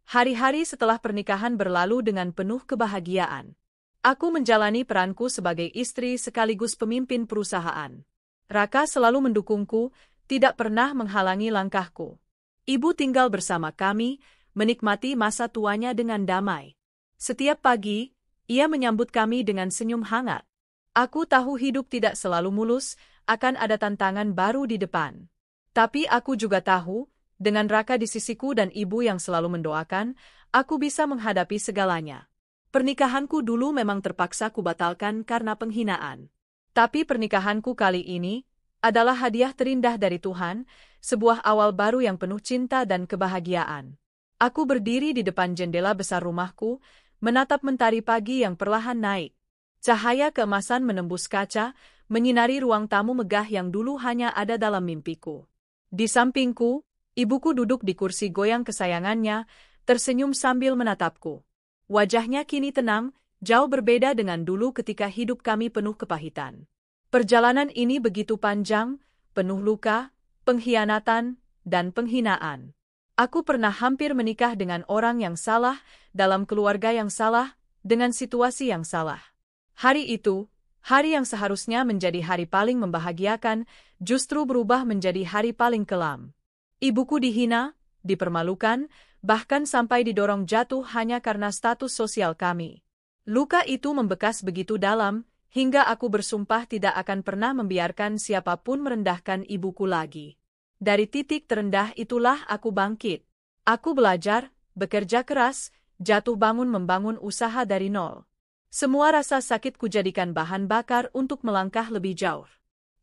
A: Hari-hari setelah pernikahan berlalu dengan penuh kebahagiaan. Aku menjalani peranku sebagai istri sekaligus pemimpin perusahaan. Raka selalu mendukungku, tidak pernah menghalangi langkahku. Ibu tinggal bersama kami, menikmati masa tuanya dengan damai. Setiap pagi, ia menyambut kami dengan senyum hangat. Aku tahu hidup tidak selalu mulus, akan ada tantangan baru di depan. Tapi aku juga tahu, dengan Raka di sisiku dan ibu yang selalu mendoakan, aku bisa menghadapi segalanya. Pernikahanku dulu memang terpaksa kubatalkan karena penghinaan. Tapi pernikahanku kali ini adalah hadiah terindah dari Tuhan, sebuah awal baru yang penuh cinta dan kebahagiaan. Aku berdiri di depan jendela besar rumahku, menatap mentari pagi yang perlahan naik. Cahaya keemasan menembus kaca, menyinari ruang tamu megah yang dulu hanya ada dalam mimpiku. Di sampingku, ibuku duduk di kursi goyang kesayangannya, tersenyum sambil menatapku. Wajahnya kini tenang, jauh berbeda dengan dulu ketika hidup kami penuh kepahitan. Perjalanan ini begitu panjang, penuh luka, pengkhianatan, dan penghinaan. Aku pernah hampir menikah dengan orang yang salah, dalam keluarga yang salah, dengan situasi yang salah. Hari itu, hari yang seharusnya menjadi hari paling membahagiakan, justru berubah menjadi hari paling kelam. Ibuku dihina, dipermalukan, bahkan sampai didorong jatuh hanya karena status sosial kami. Luka itu membekas begitu dalam, hingga aku bersumpah tidak akan pernah membiarkan siapapun merendahkan ibuku lagi. Dari titik terendah itulah aku bangkit. Aku belajar, bekerja keras, jatuh bangun membangun usaha dari nol. Semua rasa sakit kujadikan bahan bakar untuk melangkah lebih jauh.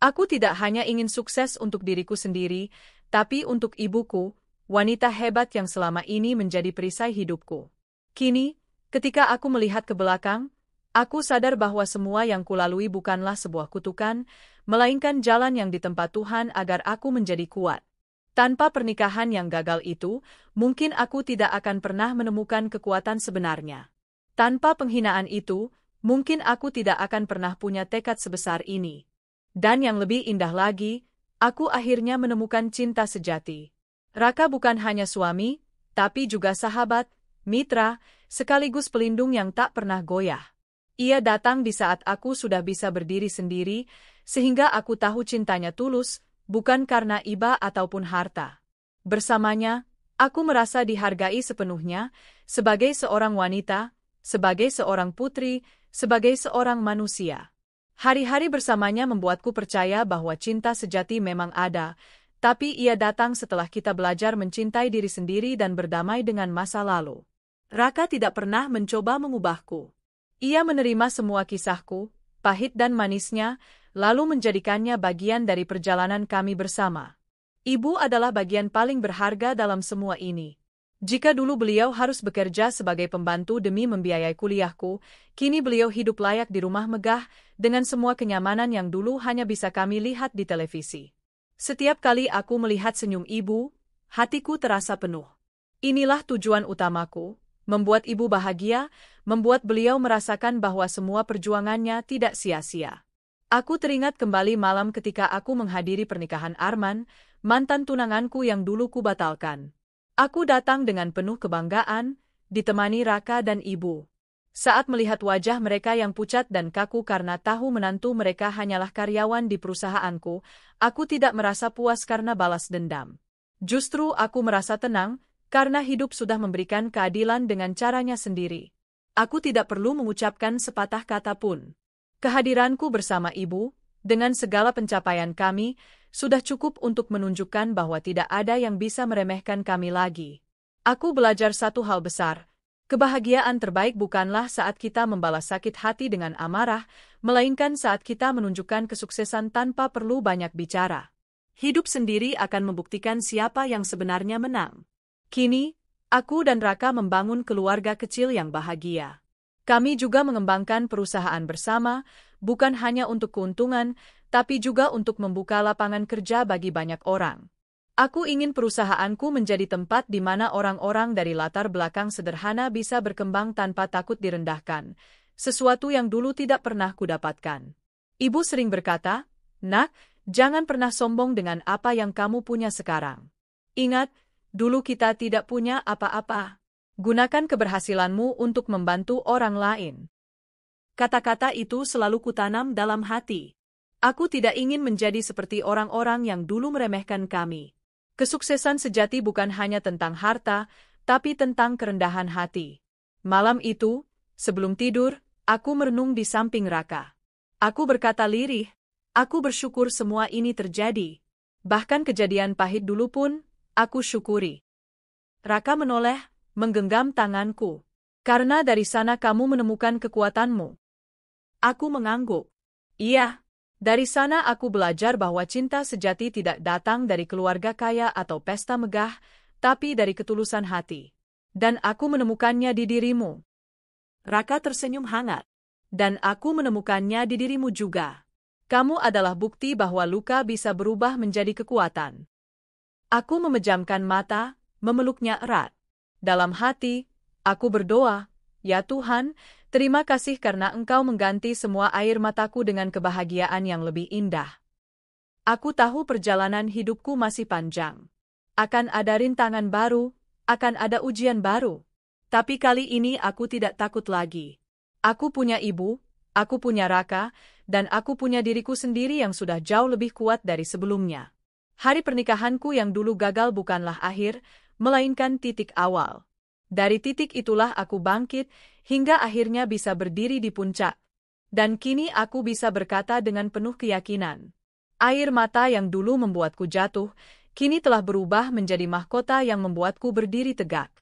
A: Aku tidak hanya ingin sukses untuk diriku sendiri, tapi untuk ibuku, wanita hebat yang selama ini menjadi perisai hidupku. Kini, ketika aku melihat ke belakang, aku sadar bahwa semua yang kulalui bukanlah sebuah kutukan, melainkan jalan yang ditempa Tuhan agar aku menjadi kuat. Tanpa pernikahan yang gagal itu, mungkin aku tidak akan pernah menemukan kekuatan sebenarnya. Tanpa penghinaan itu, mungkin aku tidak akan pernah punya tekad sebesar ini. Dan yang lebih indah lagi, aku akhirnya menemukan cinta sejati. Raka bukan hanya suami, tapi juga sahabat, mitra, sekaligus pelindung yang tak pernah goyah. Ia datang di saat aku sudah bisa berdiri sendiri, sehingga aku tahu cintanya tulus, bukan karena iba ataupun harta. Bersamanya, aku merasa dihargai sepenuhnya, sebagai seorang wanita, sebagai seorang putri, sebagai seorang manusia. Hari-hari bersamanya membuatku percaya bahwa cinta sejati memang ada, tapi ia datang setelah kita belajar mencintai diri sendiri dan berdamai dengan masa lalu. Raka tidak pernah mencoba mengubahku. Ia menerima semua kisahku, pahit dan manisnya, lalu menjadikannya bagian dari perjalanan kami bersama. Ibu adalah bagian paling berharga dalam semua ini. Jika dulu beliau harus bekerja sebagai pembantu demi membiayai kuliahku, kini beliau hidup layak di rumah megah, dengan semua kenyamanan yang dulu hanya bisa kami lihat di televisi. Setiap kali aku melihat senyum ibu, hatiku terasa penuh. Inilah tujuan utamaku, membuat ibu bahagia, membuat beliau merasakan bahwa semua perjuangannya tidak sia-sia. Aku teringat kembali malam ketika aku menghadiri pernikahan Arman, mantan tunanganku yang dulu kubatalkan. Aku datang dengan penuh kebanggaan, ditemani Raka dan ibu. Saat melihat wajah mereka yang pucat dan kaku karena tahu menantu mereka hanyalah karyawan di perusahaanku, aku tidak merasa puas karena balas dendam. Justru aku merasa tenang, karena hidup sudah memberikan keadilan dengan caranya sendiri. Aku tidak perlu mengucapkan sepatah kata pun. Kehadiranku bersama ibu, dengan segala pencapaian kami, sudah cukup untuk menunjukkan bahwa tidak ada yang bisa meremehkan kami lagi. Aku belajar satu hal besar. Kebahagiaan terbaik bukanlah saat kita membalas sakit hati dengan amarah, melainkan saat kita menunjukkan kesuksesan tanpa perlu banyak bicara. Hidup sendiri akan membuktikan siapa yang sebenarnya menang. Kini, aku dan Raka membangun keluarga kecil yang bahagia. Kami juga mengembangkan perusahaan bersama, bukan hanya untuk keuntungan, tapi juga untuk membuka lapangan kerja bagi banyak orang. Aku ingin perusahaanku menjadi tempat di mana orang-orang dari latar belakang sederhana bisa berkembang tanpa takut direndahkan, sesuatu yang dulu tidak pernah kudapatkan. Ibu sering berkata, "Nak, jangan pernah sombong dengan apa yang kamu punya sekarang. Ingat, dulu kita tidak punya apa-apa. Gunakan keberhasilanmu untuk membantu orang lain." Kata-kata itu selalu kutanam dalam hati. Aku tidak ingin menjadi seperti orang-orang yang dulu meremehkan kami. Kesuksesan sejati bukan hanya tentang harta, tapi tentang kerendahan hati. Malam itu, sebelum tidur, aku merenung di samping Raka. Aku berkata lirih, aku bersyukur semua ini terjadi. Bahkan kejadian pahit dulu pun, aku syukuri. Raka menoleh, menggenggam tanganku. Karena dari sana kamu menemukan kekuatanmu. Aku mengangguk. Iya. Dari sana aku belajar bahwa cinta sejati tidak datang dari keluarga kaya atau pesta megah, tapi dari ketulusan hati. Dan aku menemukannya di dirimu. Raka tersenyum hangat. Dan aku menemukannya di dirimu juga. Kamu adalah bukti bahwa luka bisa berubah menjadi kekuatan. Aku memejamkan mata, memeluknya erat. Dalam hati, aku berdoa, "Ya Tuhan, terima kasih karena Engkau mengganti semua air mataku dengan kebahagiaan yang lebih indah." Aku tahu perjalanan hidupku masih panjang. Akan ada rintangan baru, akan ada ujian baru. Tapi kali ini aku tidak takut lagi. Aku punya ibu, aku punya Raka, dan aku punya diriku sendiri yang sudah jauh lebih kuat dari sebelumnya. Hari pernikahanku yang dulu gagal bukanlah akhir, melainkan titik awal. Dari titik itulah aku bangkit, hingga akhirnya bisa berdiri di puncak. Dan kini aku bisa berkata dengan penuh keyakinan. Air mata yang dulu membuatku jatuh, kini telah berubah menjadi mahkota yang membuatku berdiri tegak.